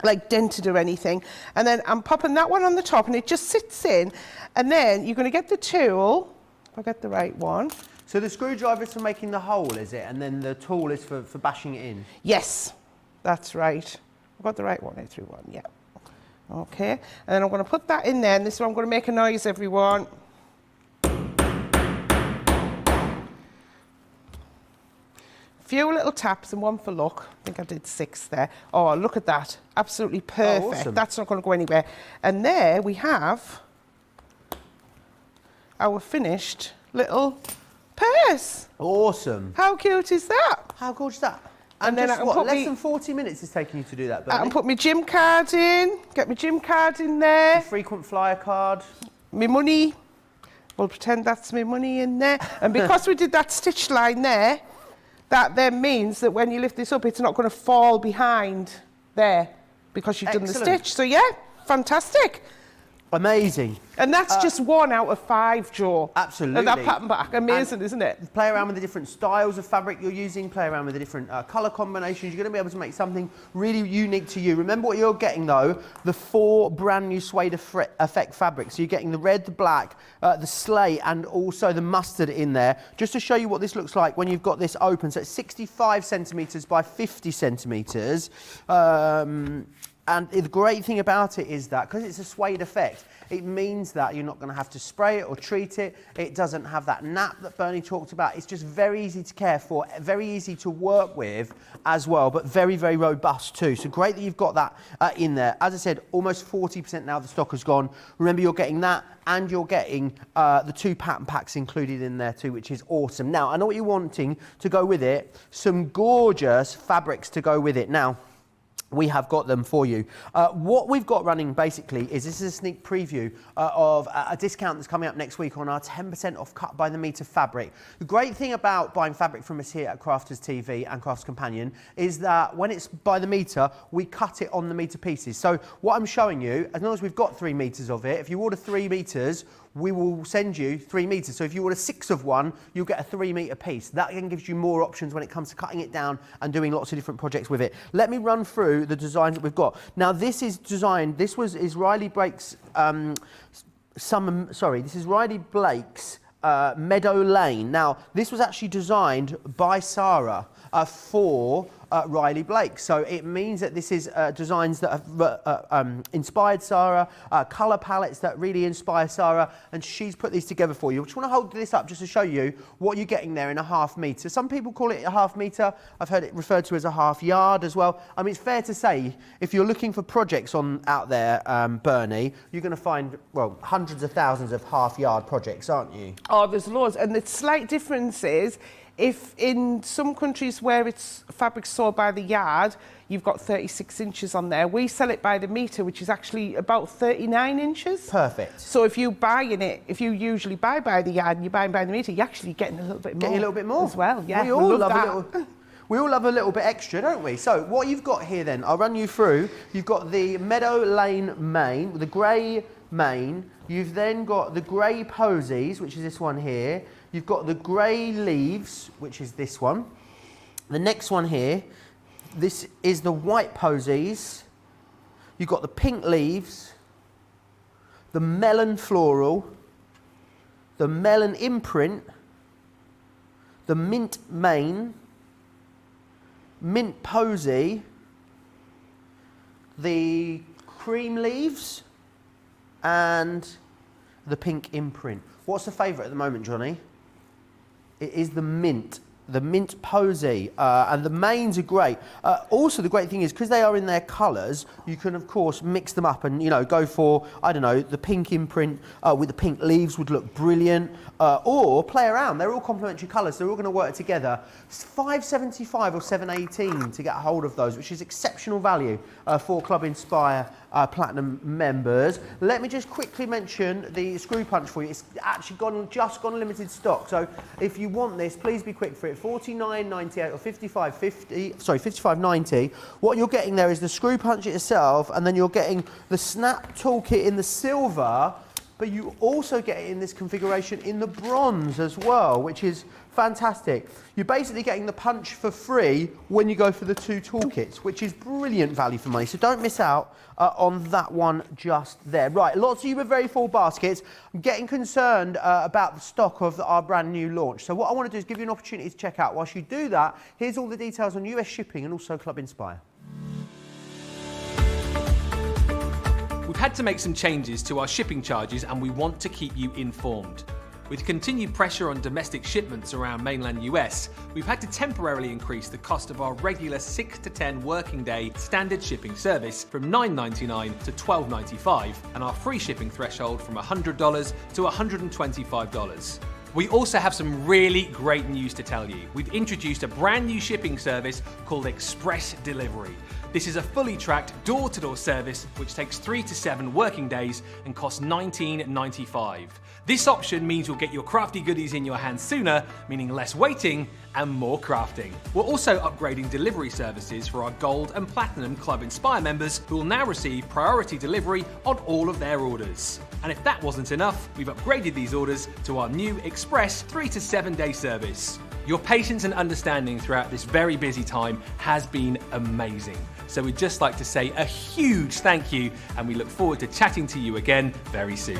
like dented or anything. And then I'm popping that one on the top and it just sits in. And then you're going to get the tool, if I get the right one. So the screwdriver is for making the hole, is it? And then the tool is for bashing it in? Yes, that's right. I've got the right one, A through one, yeah. Okay, and then I'm going to put that in there, and this is where I'm going to make a noise, everyone. Few little taps and one for luck. I think I did 6 there. Oh, look at that. Absolutely perfect. Oh, awesome. That's not going to go anywhere. And there we have our finished little purse. Awesome. How cute is that? How cool is that? And then just I can put less than 40 minutes it's taking you to do that, Bernie? I can put my gym card in, get my gym card in there. The frequent flyer card. My money. We'll pretend that's my money in there. And because we did that stitch line there, that then means that when you lift this up, it's not going to fall behind there because you've done the stitch. So yeah, fantastic. Amazing. And that's just 1 out of 5, Joe. Absolutely. And that pattern back, amazing, isn't it? Play around with the different styles of fabric you're using, play around with the different colour combinations. You're going to be able to make something really unique to you. Remember what you're getting though, the 4 brand new suede effect fabrics. So you're getting the red, the black, the slate and also the mustard in there. Just to show you what this looks like when you've got this open. So it's 65 centimetres by 50 centimetres. And the great thing about it is that, because it's a suede effect, it means that you're not going to have to spray it or treat it. It doesn't have that nap that Bernie talked about. It's just very easy to care for, very easy to work with as well, but very, very robust too. So great that you've got that in there. As I said, almost 40% now the stock has gone. Remember, you're getting that and you're getting the 2 pattern packs included in there too, which is awesome. Now, I know what you're wanting to go with it. Some gorgeous fabrics to go with it. Now, we have got them for you. What we've got running basically is this is a sneak preview of a discount that's coming up next week on our 10% off cut by the metre fabric. The great thing about buying fabric from us here at Crafters TV and Crafts Companion is that when it's by the metre, we cut it on the metre pieces. So what I'm showing you, as long as we've got 3 metres of it, if you order 3 metres, we will send you 3 metres. So if you order 6 of one, you'll get a 3 metre piece. That again gives you more options when it comes to cutting it down and doing lots of different projects with it. Let me run through the designs that we've got. Now this is designed, this is Riley Blake's, this is Riley Blake's Meadow Lane. Now this was actually designed by Sarah for Riley Blake. So it means that this is designs that have inspired Sarah, colour palettes that really inspire Sarah, and she's put these together for you. I just want to hold this up just to show you what you're getting there in a ½ metre. Some people call it a ½ metre. I've heard it referred to as a ½ yard as well. I mean, it's fair to say, if you're looking for projects out there, Bernie, you're going to find, well, hundreds of thousands of ½ yard projects, aren't you? Oh, there's loads. And the slight difference is, if in some countries where it's fabric sold by the yard, you've got 36 inches on there, we sell it by the metre, which is actually about 39 inches. Perfect. So if you usually buy by the yard and you buy by the metre, you're actually getting a little bit more. Getting a little bit more. As well, yeah. We all love a little bit extra, don't we? So what you've got here then, I'll run you through. You've got the Meadow Lane mane, the grey mane. You've then got the grey posies, which is this one here. You've got the grey leaves, which is this one. The next one here, this is the white posies. You've got the pink leaves, the melon floral, the melon imprint, the mint mane, mint posy, the cream leaves, and the pink imprint. What's the favourite at the moment, Johnny? It is the mint posy, and the mains are great. Also, the great thing is, because they are in their colours, you can, of course, mix them up and, you know, go for, I don't know, the pink imprint with the pink leaves would look brilliant, or play around. They're all complementary colours. They're all going to work together. It's $5.75 or $7.18 to get a hold of those, which is exceptional value for Club Inspire Platinum members. Let me just quickly mention the screw punch for you. It's actually just gone limited stock, so if you want this, please be quick for it. $49.98 or $55.90. What you're getting there is the screw punch itself, and then you're getting the snap toolkit in the silver, but you also get it in this configuration in the bronze as well, which is fantastic. You're basically getting the punch for free when you go for the two toolkits, which is brilliant value for money. So don't miss out on that one just there. Right, lots of you with very full baskets. I'm getting concerned about the stock of our brand new launch. So what I want to do is give you an opportunity to check out. Whilst you do that, here's all the details on US shipping and also Club Inspire. We've had to make some changes to our shipping charges, and we want to keep you informed. With continued pressure on domestic shipments around mainland US, we've had to temporarily increase the cost of our regular 6 to 10 working day standard shipping service from $9.99 to $12.95, and our free shipping threshold from $100 to $125. We also have some really great news to tell you. We've introduced a brand new shipping service called Express Delivery. This is a fully tracked door-to-door service which takes 3 to 7 working days and costs $19.95. This option means you'll get your crafty goodies in your hands sooner, meaning less waiting and more crafting. We're also upgrading delivery services for our Gold and Platinum Club Inspire members, who will now receive priority delivery on all of their orders. And if that wasn't enough, we've upgraded these orders to our new Express 3 to 7 day service. Your patience and understanding throughout this very busy time has been amazing. So we'd just like to say a huge thank you, and we look forward to chatting to you again very soon.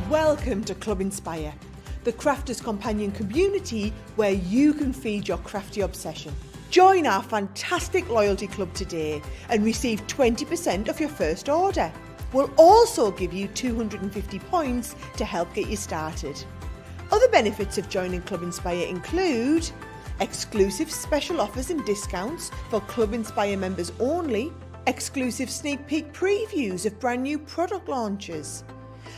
Welcome to Club Inspire, the crafters' companion community where you can feed your crafty obsession. Join our fantastic loyalty club today and receive 20% off your first order. We'll also give you 250 points to help get you started. Other benefits of joining Club Inspire include exclusive special offers and discounts for Club Inspire members only, exclusive sneak peek previews of brand new product launches,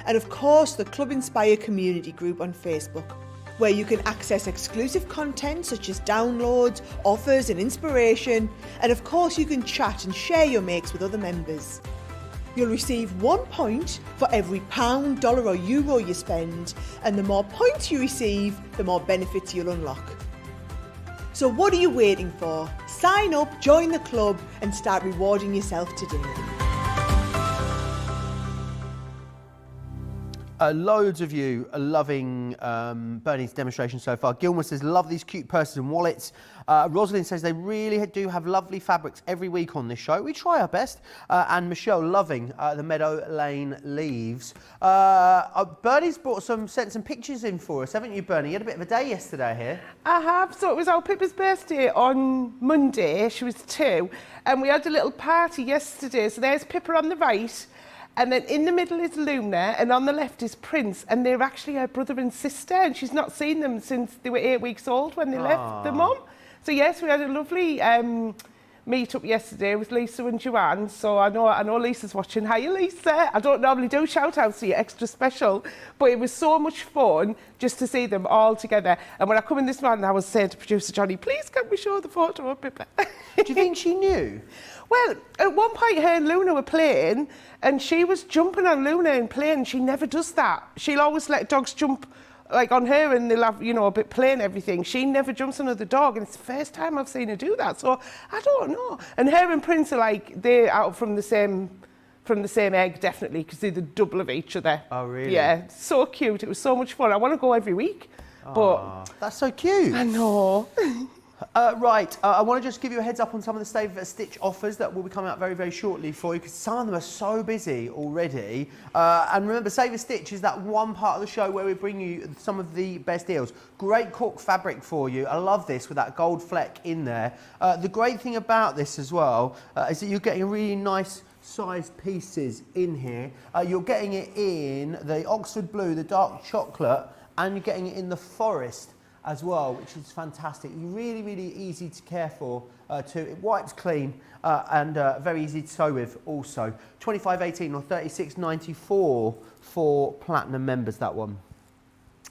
and of course the Club Inspire community group on Facebook, where you can access exclusive content such as downloads, offers and inspiration, and of course you can chat and share your makes with other members. You'll receive 1 point for every pound, dollar or euro you spend, and the more points you receive, the more benefits you'll unlock. So what are you waiting for? Sign up, join the club and start rewarding yourself today. Loads of you are loving Bernie's demonstration so far. Gilmore says, love these cute purses and wallets. Rosalind says they really do have lovely fabrics every week on this show. We try our best. And Michelle loving the Meadow Lane leaves. Bernie's sent some pictures in for us, haven't you, Bernie? You had a bit of a day yesterday here. I have. So it was our Pippa's birthday on Monday. She was 2. And we had a little party yesterday. So there's Pippa on the right. And then in the middle is Luna, and on the left is Prince, and they're actually her brother and sister, and she's not seen them since they were 8 weeks old when they left the mum. So yes, we had a lovely meet up yesterday with Lisa and Joanne. So I know Lisa's watching. Hiya, Lisa. I don't normally do shout outs, so you're extra special, but it was so much fun just to see them all together. And when I come in this morning, I was saying to producer Johnny, please can we show the photo of Pippa? Do you think she knew? Well, at one point her and Luna were playing and she was jumping on Luna and playing. She never does that. She'll always let dogs jump like on her and they'll have, you know, a bit play and everything. She never jumps on another dog and it's the first time I've seen her do that. So I don't know. And her and Prince are like, they're out from the same egg, definitely, because they're the double of each other. Oh, really? Yeah, so cute. It was so much fun. I want to go every week. But that's so cute. I know. Right, I want to just give you a heads up on some of the Save a Stitch offers that will be coming out very, very shortly for you, because some of them are so busy already. And remember, Save a Stitch is that one part of the show where we bring you some of the best deals. Great cork fabric for you. I love this with that gold fleck in there. The great thing about this as well is that you're getting really nice sized pieces in here. You're getting it in the Oxford blue, the dark chocolate, and you're getting it in the forest as well, which is fantastic. Really, really easy to care for too. It wipes clean and very easy to sew with also. $25.18 or $36.94 for platinum members, that one.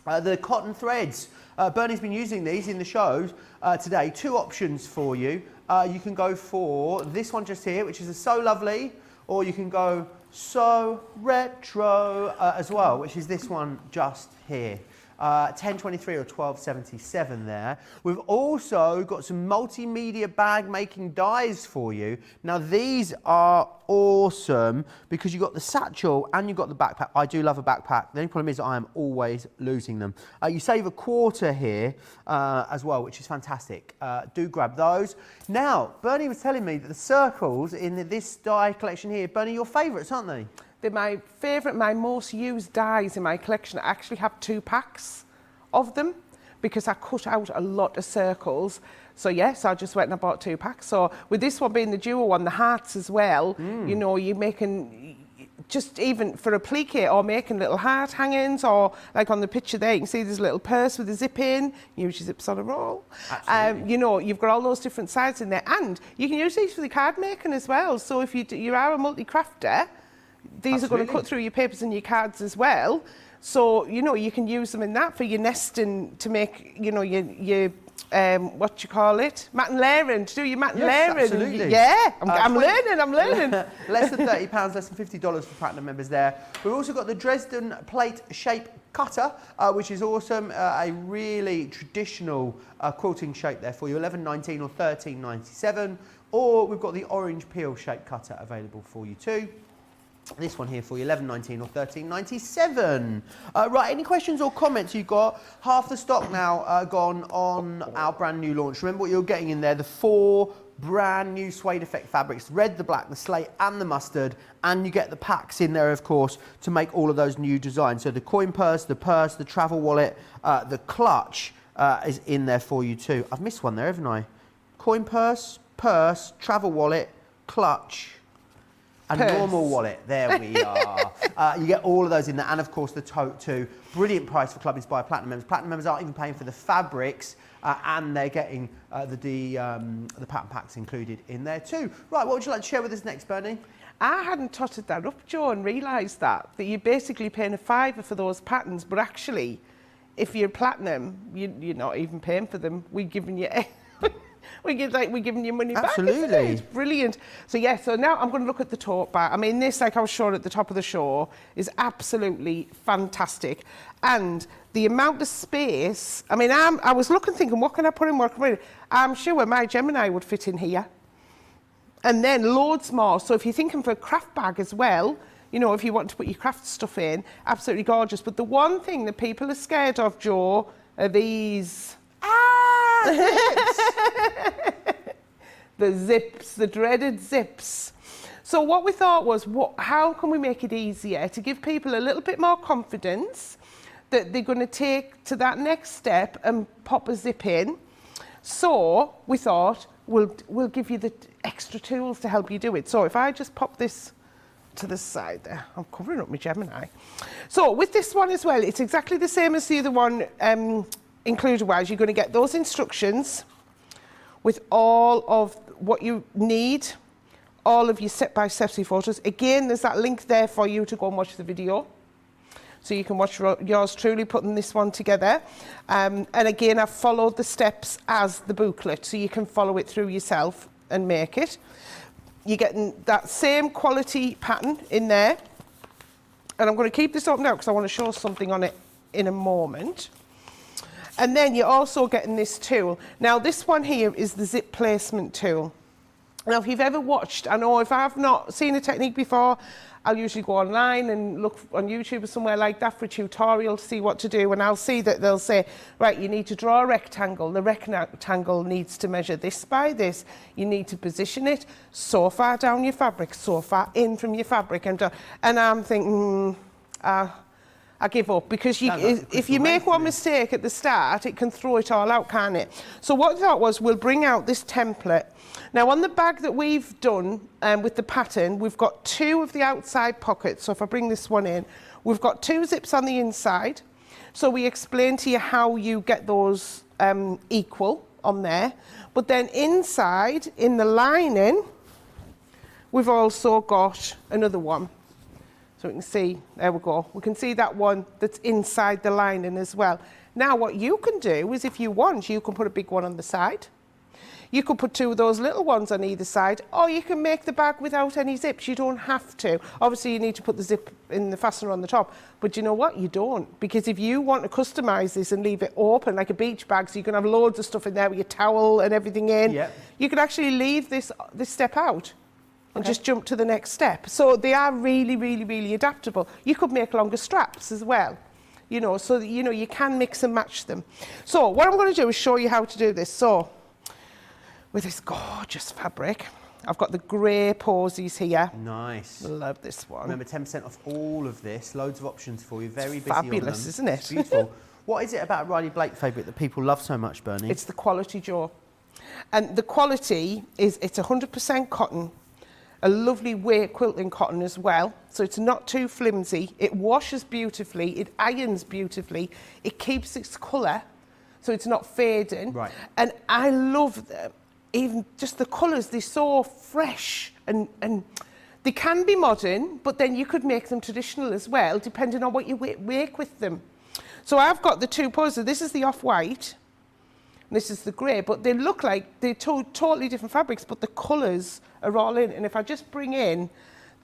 The cotton threads. Bernie's been using these in the shows today. Two options for you. You can go for this one just here, which is a So Lovely, or you can go So Retro as well, which is this one just here. $10.23 or $12.77 there. We've also got some multimedia bag making dies for you. Now these are awesome because you've got the satchel and you've got the backpack. I do love a backpack. The only problem is I am always losing them. You save a quarter here as well, which is fantastic. Do grab those. Now, Bernie was telling me that the circles in this die collection here, Bernie, your favourites, aren't they? They're my favourite, my most used dies in my collection. I actually have 2 packs of them because I cut out a lot of circles. So yes, I just went and I bought 2 packs. So with this one being the duo one, the hearts as well, you know, you're making, just even for applique or making little heart hangings, or like on the picture there, you can see there's a little purse with a zip in, usually zips on a roll. You know, you've got all those different sides in there, and you can use these for the card making as well. So if you are a multi-crafter, these are going to cut through your papers and your cards as well. So, you know, you can use them in that for your nesting to make, you know, your what you call it? Mat and layering, to do your mat and layering. Absolutely. Yeah, I'm learning. Less than £30, less than $50 for platinum members there. We've also got the Dresden plate shape cutter, which is awesome. A really traditional quilting shape there for you, $11.19 or $13.97. Or we've got the orange peel shape cutter available for you too. This one here for you, $11.19 or $13.97. Right, any questions or comments you've got? Half the stock now gone on our brand new launch. Remember what you're getting in there, the 4 brand new suede effect fabrics, the red, the black, the slate and the mustard, and you get the packs in there, of course, to make all of those new designs. So the coin purse, the travel wallet, the clutch is in there for you too. I've missed one there, haven't I? Coin purse, travel wallet, clutch, and normal wallet. There we are. You get all of those in there, and of course the tote too. Brilliant price for Club Inspire Platinum members. Platinum members aren't even paying for the fabrics, and they're getting the pattern packs included in there too. Right, what would you like to share with us next, Bernie? I hadn't totted that up, Joe, and realised that you're basically paying a £5 for those patterns, but actually, if you're platinum, you're not even paying for them. We're giving you. We're giving you money back. Absolutely. It's brilliant. So yeah, so now I'm going to look at the tote bag. I mean, this, like I was showing at the top of the show, is absolutely fantastic. And the amount of space, I mean, I was looking, thinking, what can I put in? I'm sure my Gemini would fit in here. And then loads more. So if you're thinking for a craft bag as well, you know, if you want to put your craft stuff in, absolutely gorgeous. But the one thing that people are scared of, Joe, are these. The zips, the dreaded zips. So what we thought was, how can we make it easier to give people a little bit more confidence that they're going to take to that next step and pop a zip in? So we thought we'll give you the extra tools to help you do it. So if I just pop this to the side there, I'm covering up my Gemini. So with this one as well, it's exactly the same as the other one. Included-wise, you're going to get those instructions with all of what you need, all of your step-by-step photos. Again, there's that link there for you to go and watch the video. So you can watch yours truly putting this one together. And again, I've followed the steps as the booklet, so you can follow it through yourself and make it. You're getting that same quality pattern in there. And I'm going to keep this up now because I want to show something on it in a moment. And then you're also getting this tool. Now this one here is the zip placement tool. Now if you've ever watched, I know if I've not seen a technique before, I'll usually go online and look on YouTube or somewhere like that for a tutorial to see what to do, and I'll see that they'll say, right, you need to draw a rectangle. The rectangle needs to measure this by this. You need to position it so far down your fabric, so far in from your fabric, and I'm thinking, I give up, because if you make one mistake at the start, it can throw it all out, can't it? So what I thought was, we'll bring out this template. Now, on the bag that we've done with the pattern, we've got 2 of the outside pockets. So if I bring this one in, we've got 2 zips on the inside. So we explain to you how you get those equal on there. But then inside, in the lining, we've also got another one. So we can see, there we go. We can see that one that's inside the lining as well. Now, what you can do is, if you want, you can put a big one on the side. You could put 2 of those little ones on either side, or you can make the bag without any zips. You don't have to. Obviously, you need to put the zip in the fastener on the top, but you know what? You don't, because if you want to customise this and leave it open like a beach bag, so you can have loads of stuff in there with your towel and everything in, you can actually leave this step out and just jump to the next step. So they are really, really, really adaptable. You could make longer straps as well, you know, so that, you know, you can mix and match them. So what I'm going to do is show you how to do this. So with this gorgeous fabric, I've got the grey posies here. Nice. Love this one. Remember, 10% off all of this. Loads of options for you. Very busy fabulous, on them. Isn't it? It's beautiful. What is it about Riley Blake fabric that people love so much, Bernie? It's the quality, Joe. And the quality is, it's 100% cotton. A lovely weight quilting cotton as well, so it's not too flimsy. It washes beautifully, it irons beautifully, it keeps its colour, so it's not fading. Right. And I love them. Even just the colours, they're so fresh, and they can be modern, but then you could make them traditional as well, depending on what you make with them. So I've got the 2 poses. This is the off-white, and this is the grey, but they look like they're totally different fabrics, but the colours are all in. And if I just bring in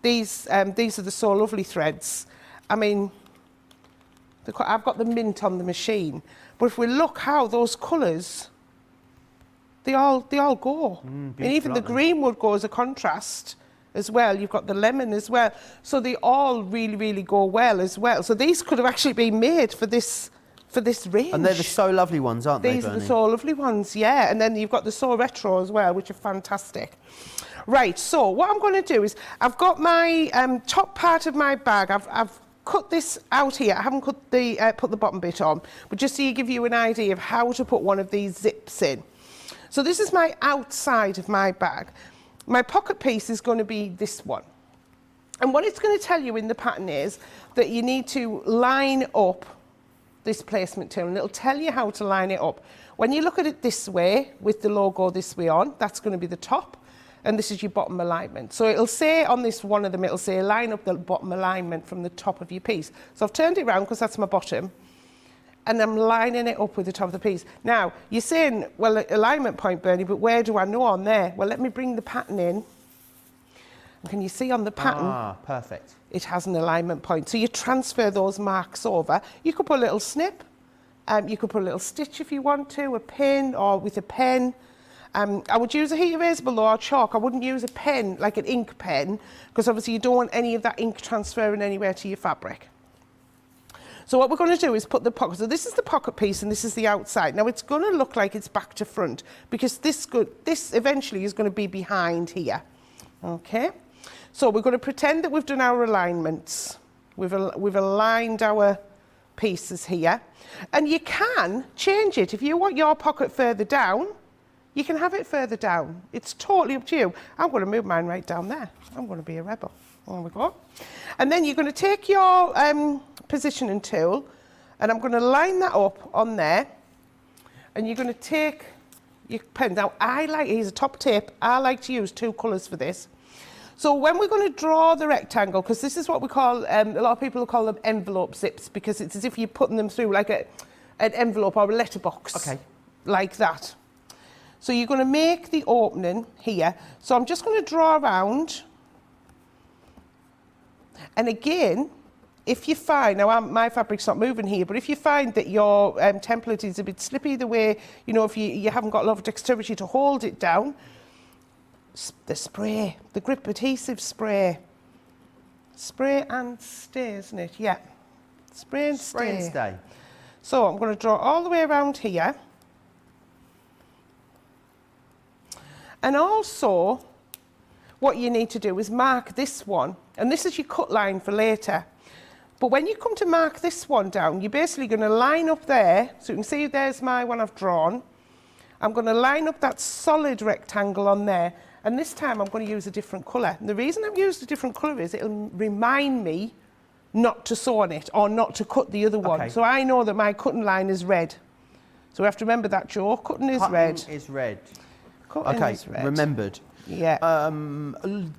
these are the So Lovely threads. I mean, I've got the mint on the machine, but if we look how those colours, they all go. And even the green would go as a contrast as well. You've got the lemon as well. So they all really, really go well as well. So these could have actually been made for this range. And they're the So Lovely ones, aren't they, These Bernie? are the So Lovely ones, yeah. And then you've got the So Retro as well, which are fantastic. Right, so what I'm going to do is, I've got my top part of my bag. I've cut this out here. I haven't put the bottom bit on, but just so you give you an idea of how to put one of these zips in. So this is my outside of my bag. My pocket piece is going to be this one. And what it's going to tell you in the pattern is that you need to line up this placement tool, and it'll tell you how to line it up. When you look at it this way, with the logo this way on, that's going to be the top, and this is your bottom alignment. So it'll say on this one of them, it'll say line up the bottom alignment from the top of your piece. So I've turned it around because that's my bottom, and I'm lining it up with the top of the piece. Now, you're saying, well, alignment point, Bernie, but where do I know on there? Well, let me bring the pattern in. Can you see on the pattern? Ah, perfect. It has an alignment point. So you transfer those marks over. You could put a little snip. You could put a little stitch if you want to, a pin, or with a pen. I would use a heat erasable or chalk. I wouldn't use a pen, like an ink pen, because obviously you don't want any of that ink transferring anywhere to your fabric. So what we're going to do is put the pocket. So this is the pocket piece and this is the outside. Now it's going to look like it's back to front, because this eventually is going to be behind here. Okay. So we're going to pretend that we've done our alignments. We've aligned our pieces here. And you can change it. If you want your pocket further down, you can have it further down. It's totally up to you. I'm going to move mine right down there. I'm going to be a rebel. There we go. And then you're going to take your positioning tool, and I'm going to line that up on there. And you're going to take your pen. Now, here's a top tip. I like to use 2 colours for this. So when we're going to draw the rectangle, because this is what we call, a lot of people will call them envelope zips, because it's as if you're putting them through like an envelope or a letterbox. Okay. Like that. So you're going to make the opening here. So I'm just going to draw around. And again, if you find, now my fabric's not moving here, but if you find that your template is a bit slippy, the way, you know, if you haven't got a lot of dexterity to hold it down, the spray, the grip adhesive spray. Spray and stay, isn't it? Yeah. Spray and stay. Spray and stay. So I'm going to draw all the way around here. And also, what you need to do is mark this one. And this is your cut line for later. But when you come to mark this one down, you're basically going to line up there. So you can see there's my one I've drawn. I'm going to line up that solid rectangle on there. And this time I'm going to use a different colour. And the reason I've used a different colour is it'll remind me not to sew on it or not to cut the other one. Okay. So I know that my cutting line is red. So we have to remember that, Joe. Cutting is red. Cutting is red. Cutting is red. Remembered. Yeah.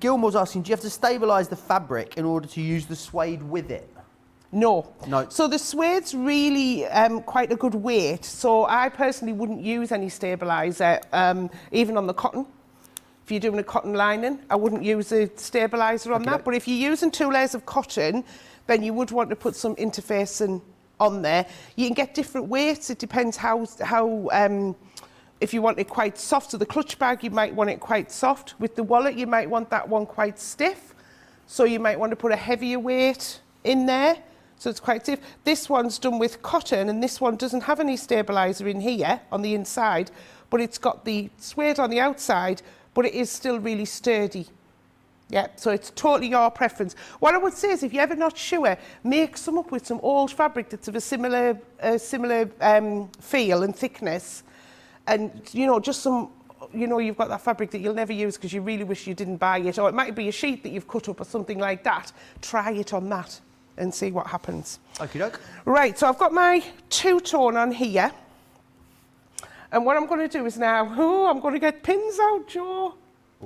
Gilmore's asking, do you have to stabilise the fabric in order to use the suede with it? No. No. So the suede's really quite a good weight. So I personally wouldn't use any stabiliser, even on the cotton. If you're doing a cotton lining, I wouldn't use a stabiliser on that. But if you're using 2 layers of cotton, then you would want to put some interfacing on there. You can get different weights. It depends how if you want it quite soft. So the clutch bag, you might want it quite soft. With the wallet, you might want that one quite stiff. So you might want to put a heavier weight in there. So it's quite stiff. This one's done with cotton, and this one doesn't have any stabiliser in here on the inside, but it's got the suede on the outside, but it is still really sturdy. Yeah, so it's totally your preference. What I would say is, if you're ever not sure, make some up with some old fabric that's of a similar feel and thickness, and just some. You've got that fabric that you'll never use because you really wish you didn't buy it, or it might be a sheet that you've cut up or something like that. Try it on that and see what happens. Okie doke. Right, so I've got my two-tone on here. And what I'm going to do is now, I'm going to get pins out, Joe.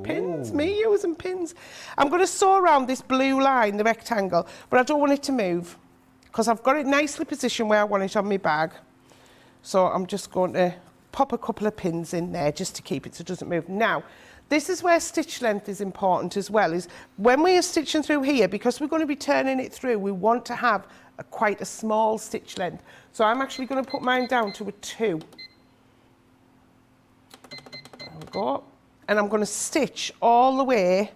Pins, me using pins. I'm going to sew around this blue line, the rectangle, but I don't want it to move because I've got it nicely positioned where I want it on my bag. So I'm just going to pop a couple of pins in there just to keep it so it doesn't move. Now, this is where stitch length is important as well, is when we are stitching through here, because we're going to be turning it through, we want to have quite a small stitch length. So I'm actually going to put mine down to a 2. There we go. And I'm going to stitch all the way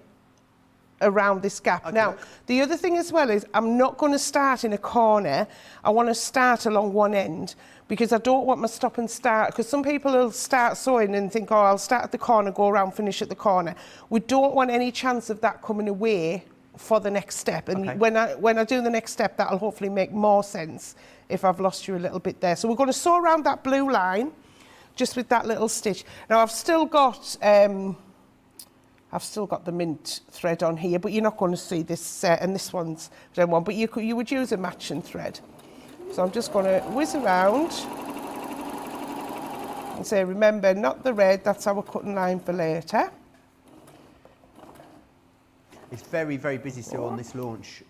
around this gap. Okay. Now, the other thing as well is I'm not going to start in a corner. I want to start along one end because I don't want my stop and start, because some people will start sewing and think, I'll start at the corner, go around, finish at the corner. We don't want any chance of that coming away for the next step. And Okay. when I do the next step, that'll hopefully make more sense if I've lost you a little bit there. So we're going to sew around that blue line just with that little stitch. Now I've still got the mint thread on here, but you're not going to see this, and this one's done one, but you would use a matching thread. So I'm just going to whiz around and say, remember, not the red, that's our cutting line for later. It's very, very busy still on this launch.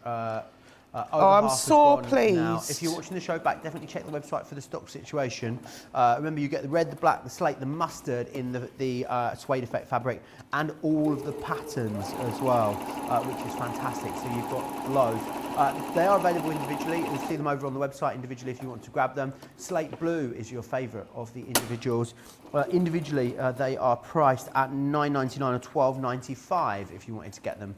I'm so pleased. Now. If you're watching the show back, definitely check the website for the stock situation. Remember, you get the red, the black, the slate, the mustard in the suede effect fabric, and all of the patterns as well, which is fantastic. So you've got loads. They are available individually. You'll see them over on the website individually if you want to grab them. Slate blue is your favourite of the individuals. Individually, they are priced at $9.99 or $12.95 if you wanted to get them.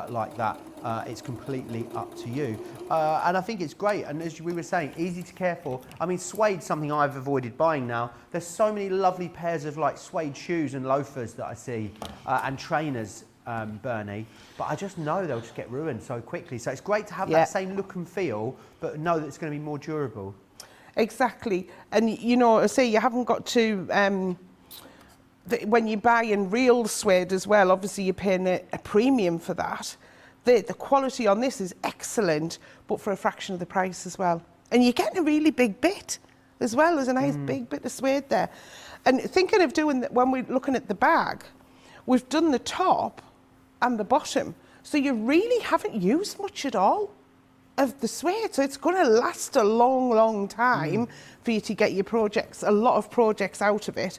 Like that, it's completely up to you, and I think it's great. And as we were saying, easy to care for. I mean, suede's something I've avoided buying now. There's so many lovely pairs of like suede shoes and loafers that I see, and trainers, Bernie. But I just know they'll just get ruined so quickly. So it's great to have that same look and feel, but know that it's going to be more durable. Exactly, and I say you haven't got to. When you're buying real suede as well, obviously you're paying a premium for that. The quality on this is excellent, but for a fraction of the price as well. And you're getting a really big bit as well. There's a nice big bit of suede there. And thinking of doing that, when we're looking at the bag, we've done the top and the bottom. So you really haven't used much at all of the suede. So it's going to last a long, long time for you to get your projects, a lot of projects out of it.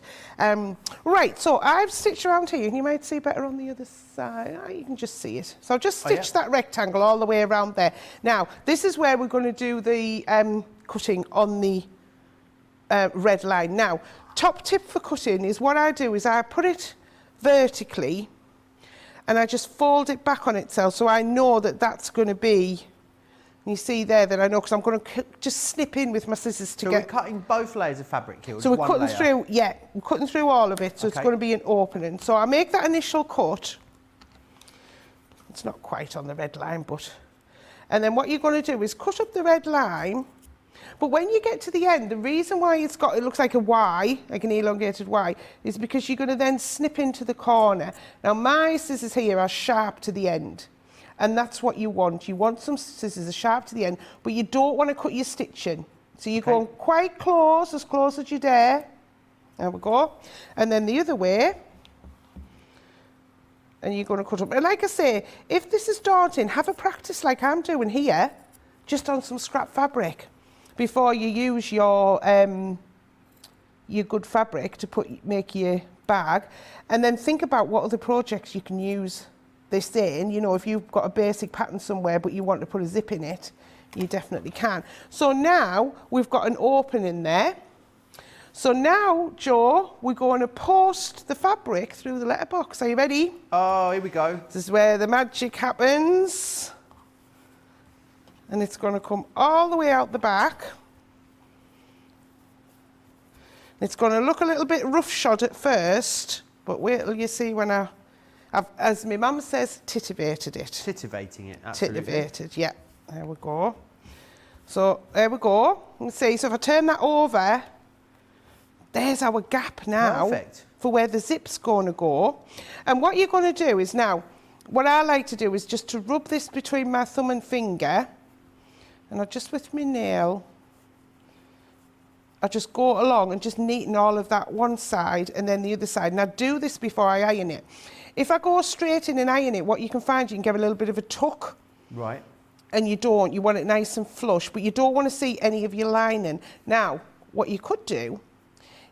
Right, so I've stitched around here, and you might see better on the other side. You can just see it. So I've just stitched that rectangle all the way around there. Now, this is where we're going to do the cutting on the red line. Now, top tip for cutting is what I do is I put it vertically, and I just fold it back on itself so I know that that's going to be, you see there that I know, because I'm going to just snip in with my scissors to So get... we're cutting both layers of fabric here? So we're cutting through, yeah, we're cutting through all of it, so it's going to be an opening. So I make that initial cut. It's not quite on the red line, but... And then what you're going to do is cut up the red line, but when you get to the end, the reason why it looks like a Y, like an elongated Y, is because you're going to then snip into the corner. Now my scissors here are sharp to the end. And that's what you want. You want some scissors that are sharp to the end, but you don't want to cut your stitching. So you're going quite close as you dare. There we go. And then the other way, and you're going to cut up. And like I say, if this is daunting, have a practice like I'm doing here, just on some scrap fabric, before you use your good fabric to make your bag. And then think about what other projects you can use this in. You know, if you've got a basic pattern somewhere but you want to put a zip in it, you definitely can. So now we've got an opening there. So now, Joe, we're going to post the fabric through the letterbox. Are you ready? Oh, here we go. This is where the magic happens. And it's going to come all the way out the back. It's going to look a little bit roughshod at first, but wait till you see when I've, as my mum says, titivated it. Titivating it, absolutely. Titivated, yeah. There we go. So there we go. You can see, so if I turn that over, there's our gap now. Perfect. For where the zip's going to go. And what you're going to do is now, what I like to do is just to rub this between my thumb and finger, and I just with my nail, I just go along and just neaten all of that one side and then the other side. And I do this before I iron it. If I go straight in and iron it, what you can find, you can give a little bit of a tuck. Right. And you don't, you want it nice and flush, but you don't want to see any of your lining. Now, what you could do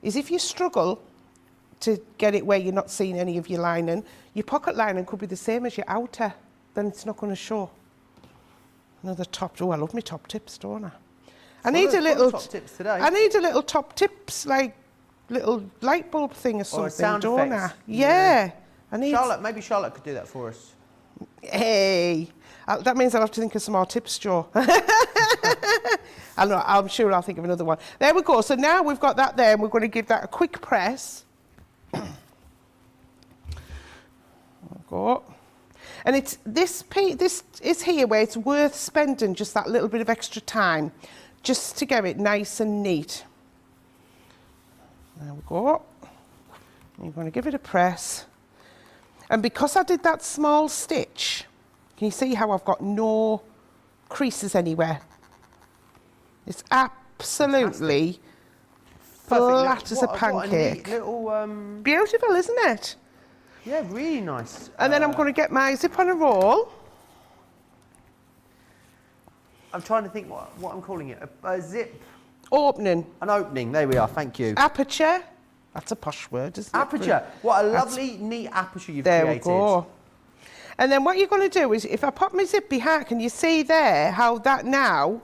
is if you struggle to get it where you're not seeing any of your lining, your pocket lining could be the same as your outer, then it's not going to show. Another top, oh, I love my top tips, don't I? I need a little top tips today. I need a little top tips, like little light bulb thing or something, sound don't effects. I? Yeah. I need Maybe Charlotte could do that for us. Hey, that means I'll have to think of some more tips, Joe. I'm sure I'll think of another one. There we go. So now we've got that there, and we're going to give that a quick press. There we go. And it's this is here where it's worth spending just that little bit of extra time, just to get it nice and neat. There we go. You're going to give it a press. And because I did that small stitch, can you see how I've got no creases anywhere? It's absolutely flat as a pancake. Beautiful, isn't it? Yeah, really nice. And then I'm going to get my zip on a roll. I'm trying to think what I'm calling it. A zip. Opening. An opening. There we are. Thank you. Aperture. That's a posh word, isn't it? Aperture. What a lovely, neat aperture you've created. There we go. And then what you're going to do is, if I pop my zip behind, can you see there how that now,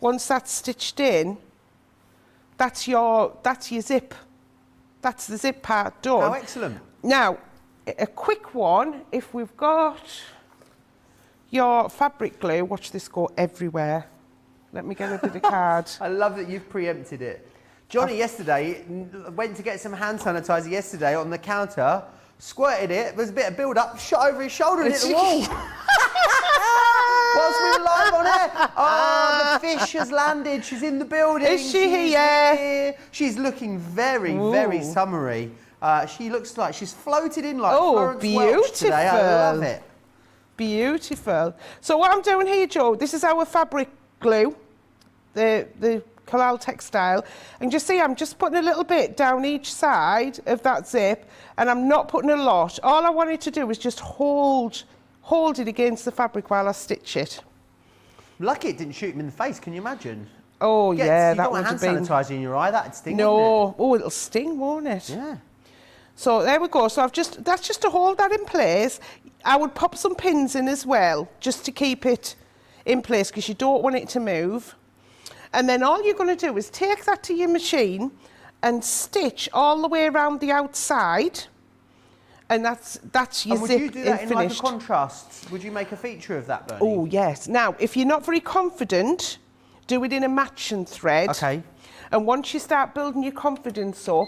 once that's stitched in, that's your zip. That's the zip part done. Oh, excellent. Now, a quick one, if we've got your fabric glue, watch this go everywhere. Let me get a bit of card. I love that you've preempted it. Johnny yesterday went to get some hand sanitizer yesterday on the counter, squirted it, there's a bit of build-up, shot over his shoulder and hit the wall. Whilst we were live on air. Oh, the fish has landed. She's in the building. Is she here? She's looking very, very summery. She looks like she's floated in like Florence Welch today. I love it. Beautiful. So what I'm doing here, Joe, this is our fabric glue, the Kalal textile, and just see I'm just putting a little bit down each side of that zip, and I'm not putting a lot. All I wanted to do was just hold it against the fabric while I stitch it. Lucky it didn't shoot him in the face, can you imagine? Oh yeah, that would have been... You don't want hand sanitizer in your eye, that'd sting, no. wouldn't it? Oh, it'll sting, won't it? Yeah. So there we go. So that's just to hold that in place. I would pop some pins in as well, just to keep it in place, because you don't want it to move. And then all you're going to do is take that to your machine and stitch all the way around the outside. And that's your And would zip you do that in like a finished. contrast? Would you make a feature of that, Bernie? Oh, yes. Now, if you're not very confident, do it in a matching thread. Okay. And once you start building your confidence up,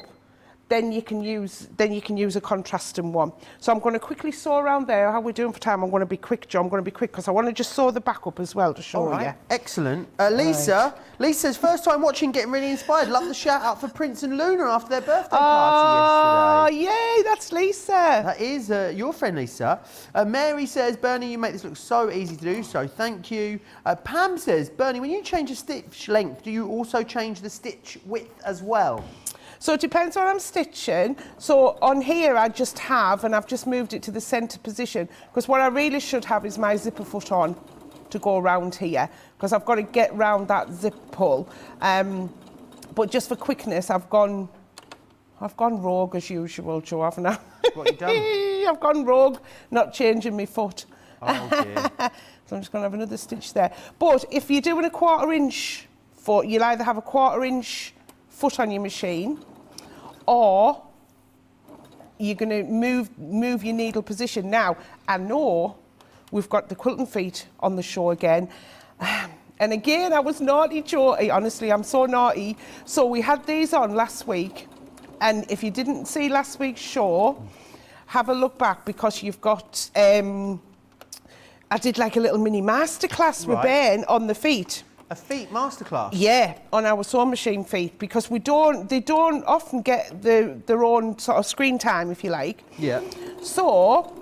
then you can use a contrasting one. So I'm going to quickly sew around there. How we're doing for time? I'm going to be quick, Joe. I'm going to be quick because I want to just sew the back up as well to show All right. you. Excellent. Lisa says, first time watching, getting really inspired. Love the shout out for Prince and Luna after their birthday party yesterday. Oh, yay, that's Lisa. That is your friend, Lisa. Mary says, Bernie, you make this look so easy to do, so thank you. Pam says, Bernie, when you change a stitch length, do you also change the stitch width as well? So it depends on what I'm stitching. So on here I just have, and I've just moved it to the centre position, because what I really should have is my zipper foot on to go around here, because I've got to get round that zip pull. But just for quickness, I've gone rogue as usual, Joe, haven't I? What have you done? I've gone rogue, not changing my foot. Oh dear. So I'm just going to have another stitch there. But if you're doing a 1/4 inch foot, you'll either have a 1/4 inch foot on your machine, or you're going to move your needle position. Now, I know we've got the quilting feet on the show again. And again, I was naughty, Joe. Honestly, I'm so naughty. So we had these on last week. And if you didn't see last week's show, have a look back, because you've got... I did like a little mini masterclass with Ben on the feet. A feet masterclass? Yeah, on our sewing machine feet, because they don't often get their own sort of screen time, if you like. Yeah. So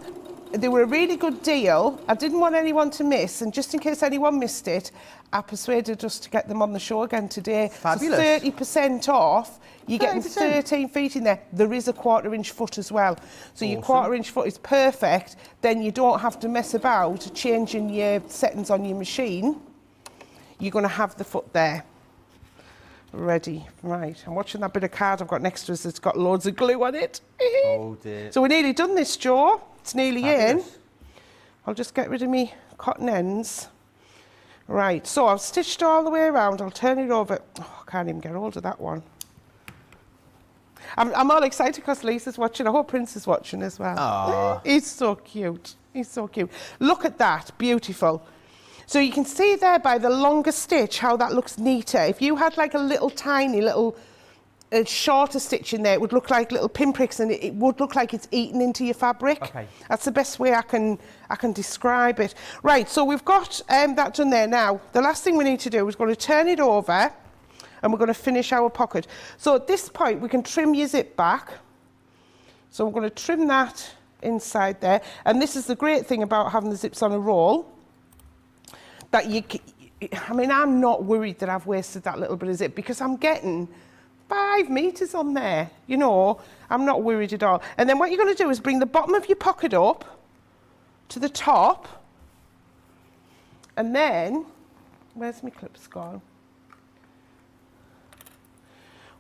they were a really good deal. I didn't want anyone to miss, and just in case anyone missed it, I persuaded us to get them on the show again today. Fabulous. So 30% off. You're getting 30%. 13 feet in there. There is a 1/4 inch foot as well. So your Awesome. 1/4 inch foot is perfect. Then you don't have to mess about changing your settings on your machine. You're going to have the foot there. Ready. Right. I'm watching that bit of card I've got next to us that's got loads of glue on it. Oh dear. So we're nearly done this, Joe. It's nearly in. Fabulous. I'll just get rid of me cotton ends. Right. So I've stitched all the way around. I'll turn it over. Oh, I can't even get hold of that one. I'm all excited because Lisa's watching. I hope Prince is watching as well. Aww. He's so cute. He's so cute. Look at that. Beautiful. So you can see there by the longer stitch how that looks neater. If you had like a little tiny little shorter stitch in there, it would look like little pinpricks, and it would look like it's eaten into your fabric. Okay. That's the best way I can describe it. Right, so we've got that done there. Now, the last thing we need to do is going to turn it over, and we're going to finish our pocket. So at this point, we can trim your zip back. So we're going to trim that inside there. And this is the great thing about having the zips on a roll. That I'm not worried that I've wasted that little bit of zip, because I'm getting 5 meters on there, you know. I'm not worried at all. And then what you're going to do is bring the bottom of your pocket up to the top, and then, where's my clips gone?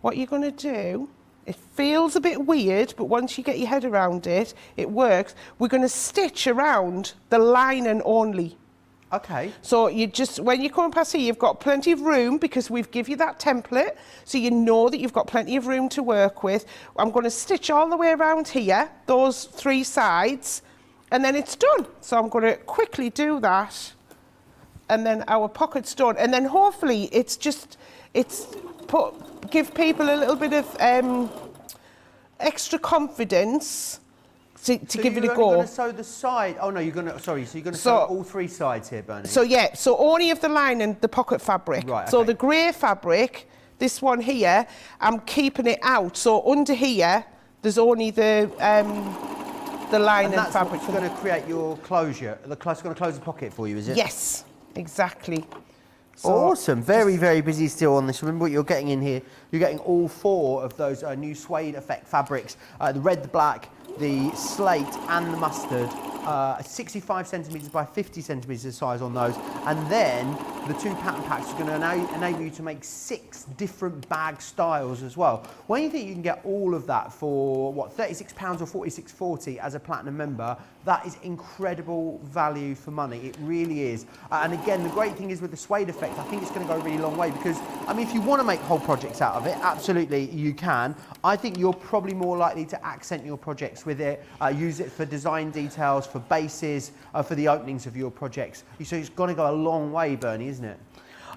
What you're going to do, it feels a bit weird, but once you get your head around it, it works. We're going to stitch around the lining only. Okay. So you just, when you come past here, you've got plenty of room, because we've give you that template, so you know that you've got plenty of room to work with. I'm going to stitch all the way around here, those 3 sides, and then it's done. So I'm going to quickly do that, and then our pocket's done. And then hopefully give people a little bit of extra confidence to give it a go. So you're going to sew the side. Oh no, you're going to. Sorry, so you're going to sew all 3 sides here, Bernie. So yeah, so only of the lining, the pocket fabric. Right. So okay. the grey fabric, this one here, I'm keeping it out. So under here, there's only the lining and that's fabric. what's going to create your closure. It's going to close the pocket for you, is it? Yes, exactly. So Awesome. Very, very busy still on this. Remember what you're getting in here. You're getting all 4 of those new suede effect fabrics. The red, the black, the slate and the mustard. 65 centimetres by 50 centimetres size on those, and then the 2 pattern packs are going to enable you to make 6 different bag styles as well. When you think you can get all of that for what, £36 or $46.40 as a platinum member, that is incredible value for money. It really is. And again, the great thing is with the suede effect, I think it's going to go a really long way, because I mean, if you want to make whole projects out of it, absolutely you can. I think you're probably more likely to accent your projects with it, use it for design details, for bases, for the openings of your projects. So it's going to go a long way, Bernie, isn't it?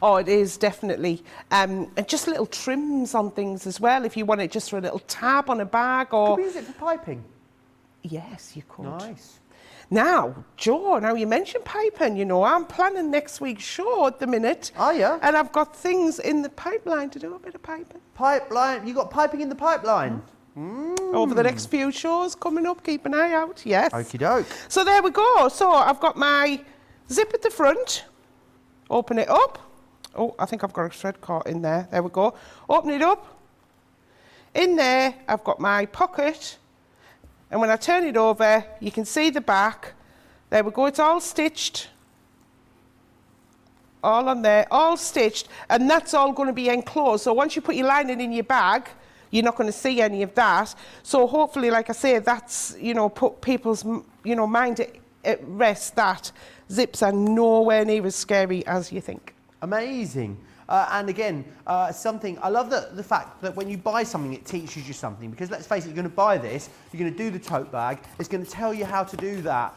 Oh, it is, definitely. And just little trims on things as well, if you want it just for a little tab on a bag, or... Could we use it for piping? Yes, you could. Nice. Now, Joe, now you mentioned piping, you know, I'm planning next week's show at the minute. Oh, yeah? And I've got things in the pipeline to do a bit of piping. Pipeline? You got piping in the pipeline? Over the next few shows coming up, keep an eye out, yes. Okie doke. So there we go. So I've got my zip at the front. Open it up. Oh, I think I've got a thread caught in there. There we go. Open it up. In there, I've got my pocket. And when I turn it over, you can see the back. There we go. It's all stitched. All on there, all stitched. And that's all going to be enclosed. So once you put your lining in your bag, you're not going to see any of that. So hopefully, like I say, that's, you know, put people's, you know, mind at rest that zips are nowhere near as scary as you think. Amazing. And again, something, I love the fact that when you buy something, it teaches you something. Because let's face it, you're going to buy this, you're going to do the tote bag, it's going to tell you how to do that,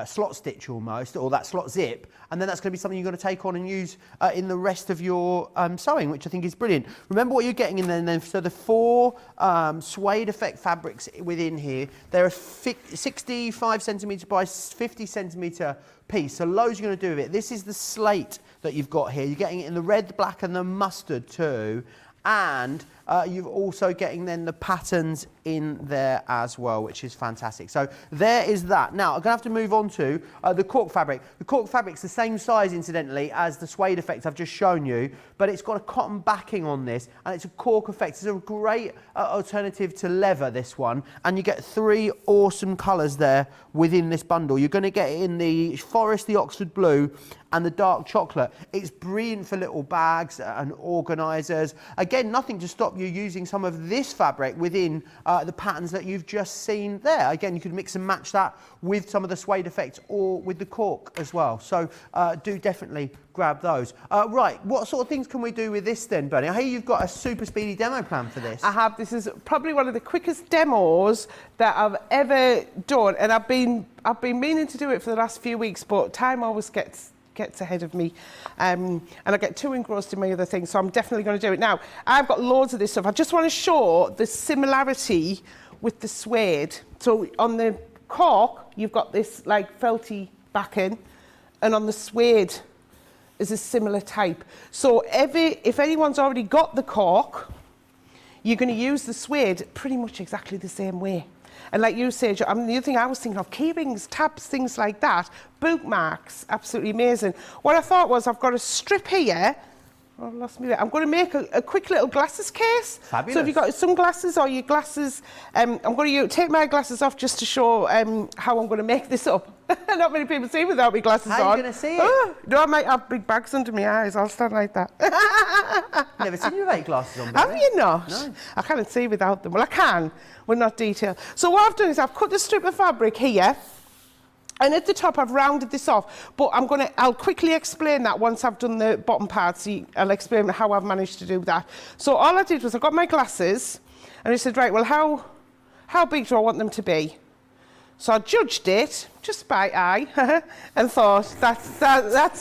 slot stitch almost, or that slot zip, and then that's going to be something you're going to take on and use in the rest of your sewing, which I think is brilliant. Remember what you're getting in there then. So the 4 suede effect fabrics within here, they're a 65 centimetre by 50 centimetre piece, so loads you're going to do with it. This is the slate that you've got here. You're getting it in the red, the black and the mustard too, and you're also getting then the patterns in there as well, which is fantastic. So there is that. Now I'm going to have to move on to the cork fabric. The cork fabric's the same size, incidentally, as the suede effect I've just shown you, but it's got a cotton backing on this, and it's a cork effect. It's a great alternative to leather, this one, and you get 3 awesome colours there within this bundle. You're going to get it in the forest, the Oxford blue, and the dark chocolate. It's brilliant for little bags and organisers. Again, nothing to stop you using some of this fabric within the patterns that you've just seen there. Again, you could mix and match that with some of the suede effects or with the cork as well. So do definitely grab those. Right, what sort of things can we do with this then, Bernie? I hear you've got a super speedy demo plan for this. I have. This is probably one of the quickest demos that I've ever done, and I've been meaning to do it for the last few weeks, but time always gets ahead of me, and I get too engrossed in my other things, so I'm definitely going to do it. Now, I've got loads of this stuff. I just want to show the similarity with the suede. So on the cork, you've got this like felty backing, and on the suede is a similar type. So if anyone's already got the cork, you're going to use the suede pretty much exactly the same way. And like you said, I mean, the other thing I was thinking of, key rings, tabs, things like that, bookmarks, absolutely amazing. What I thought was, I've got a strip here. Oh, I lost me there. I'm going to make a quick little glasses case. Fabulous. So if you've got sunglasses or your glasses, I'm going to take my glasses off just to show how I'm going to make this up. Not many people see without my glasses on. How are you going to see it? Oh, no, I might have big bags under my eyes. I'll stand like that. Never seen you with 8 glasses on. Have you not? No. I can't see without them. Well, I can, but not detail. So what I've done is I've cut the strip of fabric here, and at the top I've rounded this off, but I'll quickly explain that once I've done the bottom part, so I'll explain how I've managed to do that. So all I did was I got my glasses, and I said, right, well, how big do I want them to be? So I judged it just by eye and thought, that's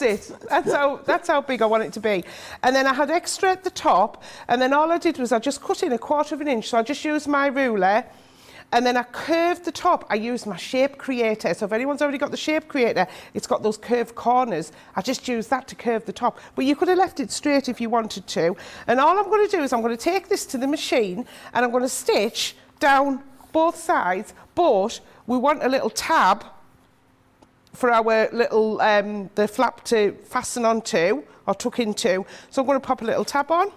it. That's how big I want it to be. And then I had extra at the top, and then all I did was I just cut in 1/4 inch. So I just used my ruler, and then I curved the top. I used my shape creator. So if anyone's already got the shape creator, it's got those curved corners. I just used that to curve the top. But you could have left it straight if you wanted to. And all I'm going to do is I'm going to take this to the machine, and I'm going to stitch down both sides, but we want a little tab for our little, the flap to fasten onto or tuck into. So I'm going to pop a little tab on.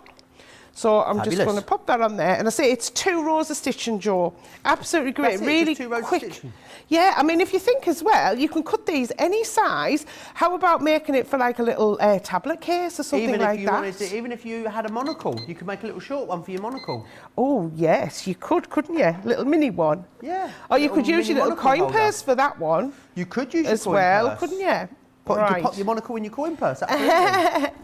So I'm just Fabulous. going to pop that on there. And I say it's 2 rows of stitching, Joe. Absolutely great. That's it, really just 2 rows of quick. stitching. Yeah, I mean, if you think as well, you can cut these any size. How about making it for like a little tablet case or something like that? Even if you had a monocle, you could make a little short one for your monocle. Oh, yes, you could, couldn't you? Little mini one. Yeah. Or you could use your little monocle coin holder. purse for that one. You could use as your coin well, purse. couldn't you? You could pop your monocle in your coin purse, absolutely.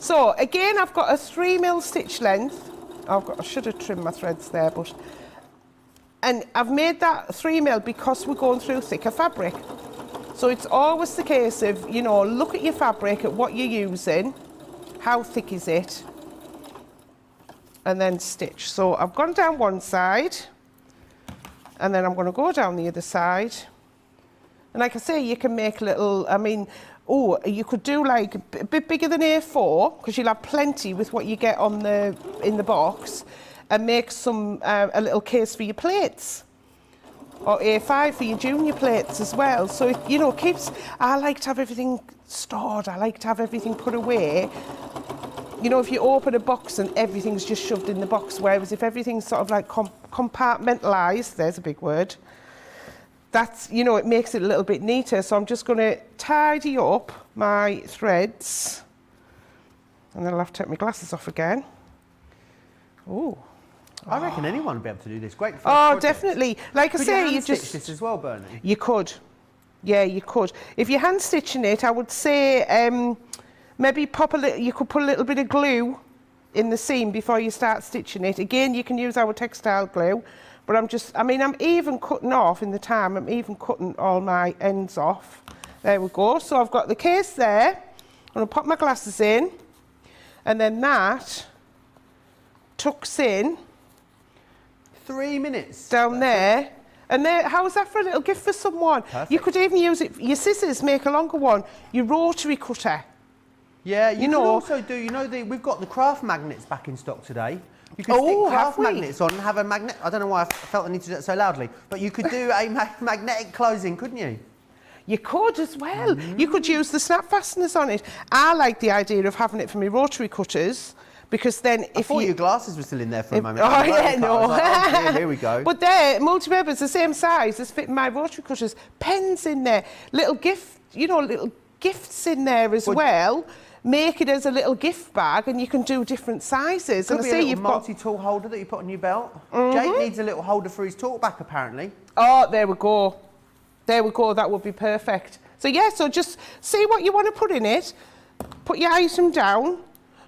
So again, I've got a 3mm stitch length. I should have trimmed my threads there, and I've made that 3mm because we're going through thicker fabric. So it's always the case of, you know, look at your fabric, at what you're using, how thick is it, and then stitch. So I've gone down one side, and then I'm going to go down the other side. And like I say, you can make little, I mean, oh, you could do like a bit bigger than A4, because you'll have plenty with what you get on in the box, and make some a little case for your plates, or A5 for your junior plates as well. So it, you know, keeps. I like to have everything stored. I like to have everything put away. You know, if you open a box and everything's just shoved in the box, whereas if everything's sort of like compartmentalised, there's a big word. That's, you know, it makes it a little bit neater. So I'm just going to tidy up my threads, and then I'll have to take my glasses off again. Oh, I reckon anyone would be able to do this. Great for oh, definitely. Like I Could say, you you stitch just this as well, Bernie? you could, yeah, you could. If you're hand stitching it, I would say maybe pop a little. You could put a little bit of glue in the seam before you start stitching it. Again, you can use our textile glue. But I'm even cutting off in the time, I'm even cutting all my ends off. There we go. So I've got the case there. I'm going to pop my glasses in, and then that tucks in 3 minutes. down there. And there, how's that for a little gift for someone? Perfect. You could even use it, your scissors, make a longer one, your rotary cutter. Yeah, you know- can also do, you know, we've got the craft magnets back in stock today. You can Oh, stick have craft we? magnets on and have a magnet. I don't know why I felt the need to do it so loudly, but you could do a magnetic closing, couldn't you? You could as well. You could use the snap fasteners on it. I like the idea of having it for my rotary cutters, because then I if thought you... your glasses were still in there for a moment. Oh, I was yeah, like, no. I was like, oh, dear, here we go. But they're multi-purpose, the same size as fitting my rotary cutters. Pens in there, little gift, you know, little gifts in there as well. Make it as a little gift bag, and you can do different sizes. Could And be I say a little you've got... multi-tool holder that you put on your belt. Jake needs a little holder for his talkback, apparently. Oh, there we go. There we go, that would be perfect. So yeah, so just see what you want to put in it. Put your item down,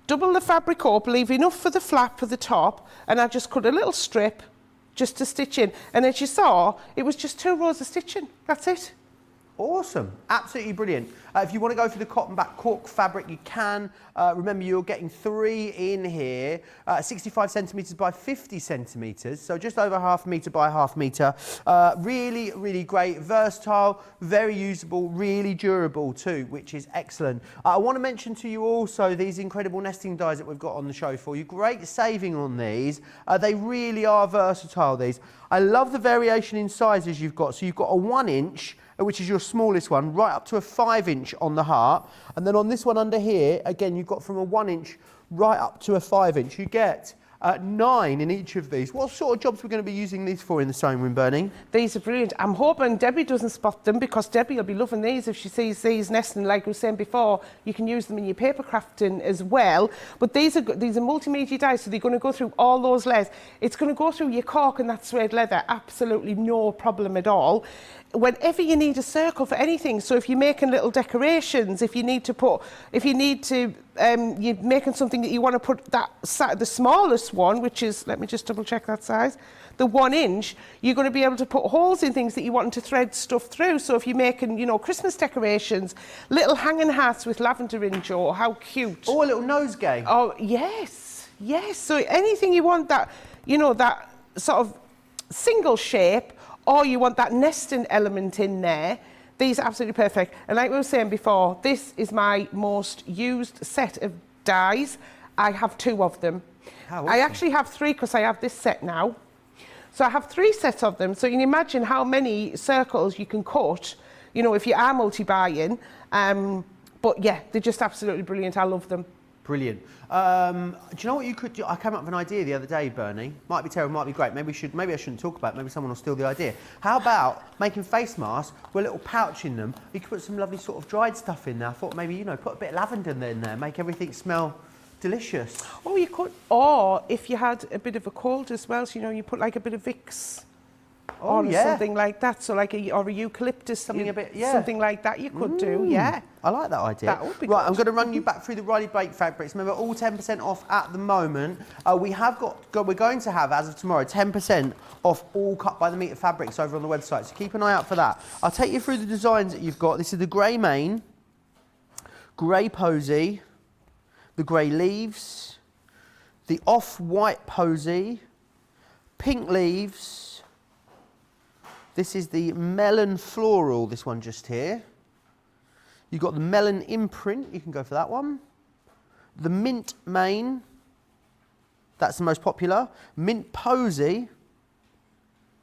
double the fabric up, leave enough for the flap for the top, and I just cut a little strip just to stitch in. And as you saw, it was just 2 rows of stitching. That's it. Awesome, absolutely brilliant. If you want to go for the cotton back cork fabric, you can. Remember, you're getting 3 in here, 65 centimetres by 50 centimetres, so just over ½ metre by ½ metre. Really, really great, versatile, very usable, really durable too, which is excellent. I want to mention to you also these incredible nesting dies that we've got on the show for you. Great saving on these. They really are versatile, these. I love the variation in sizes you've got. So you've got a 1 inch, which is your smallest one, right up to a 5 inch on the heart. And then on this one under here, again, you've got from a 1 inch right up to a 5 inch. You get 9 in each of these. What sort of jobs we're going to be using these for in the sewing room, Bernie? These are brilliant. I'm hoping Debbie doesn't spot them, because Debbie will be loving these if she sees these nesting. Like we were saying before, you can use them in your paper crafting as well. But these are multimedia dies, so they're going to go through all those layers. It's going to go through your cork and that suede leather, absolutely no problem at all. Whenever you need a circle for anything, so if you're making little decorations, if you need to put, you're making something that you want to put the smallest one, which is, let me just double check that size, the 1 inch, you're going to be able to put holes in things that you want to thread stuff through. So if you're making, you know, Christmas decorations, little hanging hats with lavender in, Joe, how cute. Oh, a little nosegay. Oh, yes, yes. So anything you want that, you know, that sort of single shape, or you want that nesting element in there, these are absolutely perfect. And like we were saying before, this is my most used set of dies. I have 2 of them. How awesome. I actually have 3 because I have this set now. So I have 3 sets of them. So you can imagine how many circles you can cut, you know, if you are multi-buying. But yeah, they're just absolutely brilliant. I love them. Brilliant. Do you know what you could do? I came up with an idea the other day, Bernie. Might be terrible, might be great. Maybe I shouldn't talk about it. Maybe someone will steal the idea. How about making face masks with a little pouch in them? You could put some lovely sort of dried stuff in there. I thought maybe, put a bit of lavender in there, make everything smell delicious. Oh, you could. Or if you had a bit of a cold as well, so, you put like a bit of Vicks. Oh, or something like that, so like a eucalyptus, something like that you could do, yeah. I like that idea. That would be right, good. I'm going to run you back through the Riley Blake fabrics. Remember, all 10% off at the moment. We're going to have, as of tomorrow, 10% off all cut by the metre fabrics over on the website, so keep an eye out for that. I'll take you through the designs that you've got. This is the grey mane, grey posy, the grey leaves, the off-white posy, pink leaves. This is the melon floral, this one just here. You've got the melon imprint, you can go for that one. The mint mane, that's the most popular. Mint posy,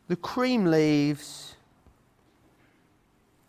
the cream leaves,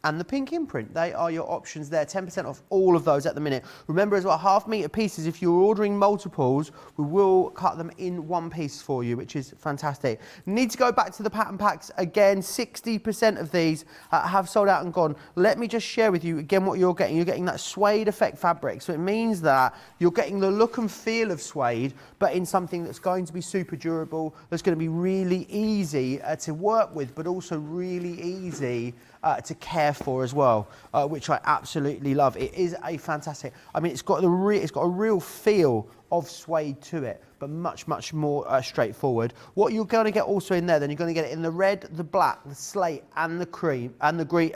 and the pink imprint. They are your options there. 10% off all of those at the minute. Remember as well, half metre pieces. If you're ordering multiples, we will cut them in one piece for you, which is fantastic. Need to go back to the pattern packs again. 60% of these have sold out and gone. Let me just share with you again what you're getting. You're getting that suede effect fabric. So it means that you're getting the look and feel of suede, but in something that's going to be super durable, that's going to be really easy to work with, but also really easy to care for as well, which I absolutely love. It is a fantastic. I mean, it's got a real feel of suede to it, but much more straightforward. What you're going to get also in there, then you're going to get it in the red, the black, the slate, and the cream, and the green.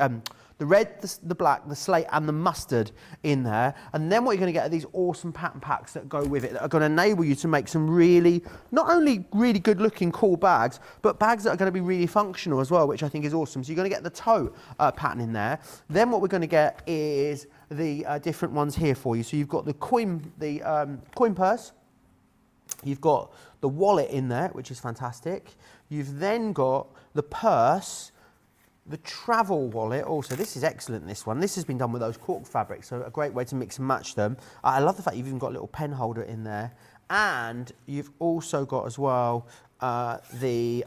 The red, the black, the slate, and the mustard in there. And then what you're going to get are these awesome pattern packs that go with it, that are going to enable you to make some really, not only really good looking, cool bags, but bags that are going to be really functional as well, which I think is awesome. So you're going to get the toe pattern in there. Then what we're going to get is the different ones here for you. So you've got the coin purse. You've got the wallet in there, which is fantastic. You've then got the purse, the travel wallet. Also, this is excellent, this one. This has been done with those cork fabrics, so a great way to mix and match them. I love the fact you've even got a little pen holder in there. And you've also got as well this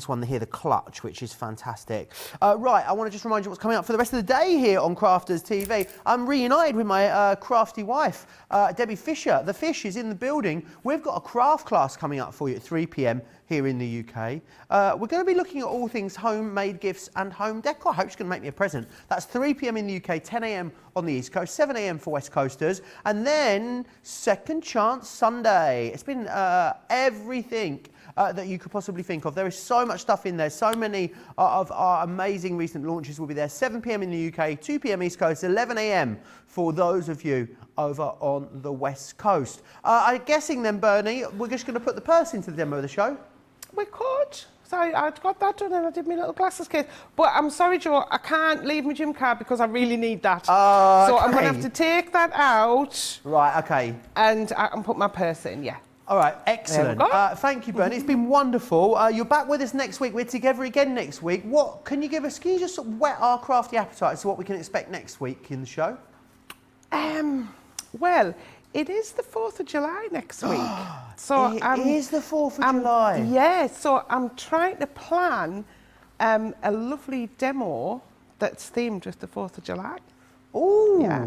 one here, the clutch, which is fantastic. Right, I want to just remind you what's coming up for the rest of the day here on Crafters TV. I'm reunited with my crafty wife, Debbie Fisher. The Fish is in the building. We've got a craft class coming up for you at 3 p.m. here in the UK. We're going to be looking at all things homemade gifts and home decor. I hope she's going to make me a present. That's 3 p.m. in the UK, 10 a.m. on the East Coast, 7 a.m. for West Coasters, and then Second Chance Sunday. It's been everything that you could possibly think of. There is so much stuff in there. So many of our amazing recent launches will be there. 7 p.m. in the UK, 2 p.m. East Coast, 11 a.m. for those of you over on the West Coast. I'm guessing then, Bernie, we're just going to put the purse into the demo of the show. We could. So I'd got that done and I did my little glasses case. But I'm sorry, Joe, I can't leave my gym card because I really need that. So I'm going to have to take that out. Right, okay. And I can put my purse in, yeah. All right, excellent. Thank you, Bernie. It's been wonderful. You're back with us next week. We're together again next week. Can you just sort of whet our crafty appetite as to what we can expect next week in the show? Well, it is the 4th of July next week. So it is the 4th of July. Yeah, so I'm trying to plan a lovely demo that's themed with the 4th of July. Oh, yeah.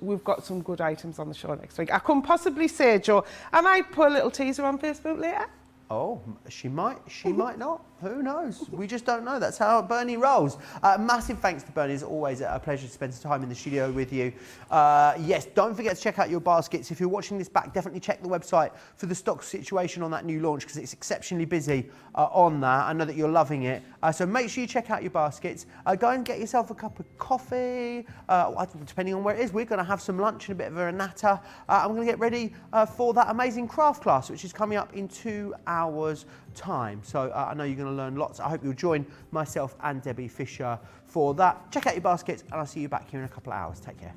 We've got some good items on the show next week. I couldn't possibly say, Joe. I might put a little teaser on Facebook later. Oh, she might not. Who knows? We just don't know. That's how Bernie rolls. Massive thanks to Bernie. It's always a pleasure to spend some time in the studio with you. Yes, don't forget to check out your baskets. If you're watching this back, definitely check the website for the stock situation on that new launch because it's exceptionally busy on that. I know that you're loving it. So make sure you check out your baskets. Go and get yourself a cup of coffee. Depending on where it is, we're going to have some lunch and a bit of a natter. I'm going to get ready for that amazing craft class, which is coming up in 2 hours' time. So I know you're going to learn lots. I hope you'll join myself and Debbie Fisher for that. Check out your baskets and I'll see you back here in a couple of hours. Take care.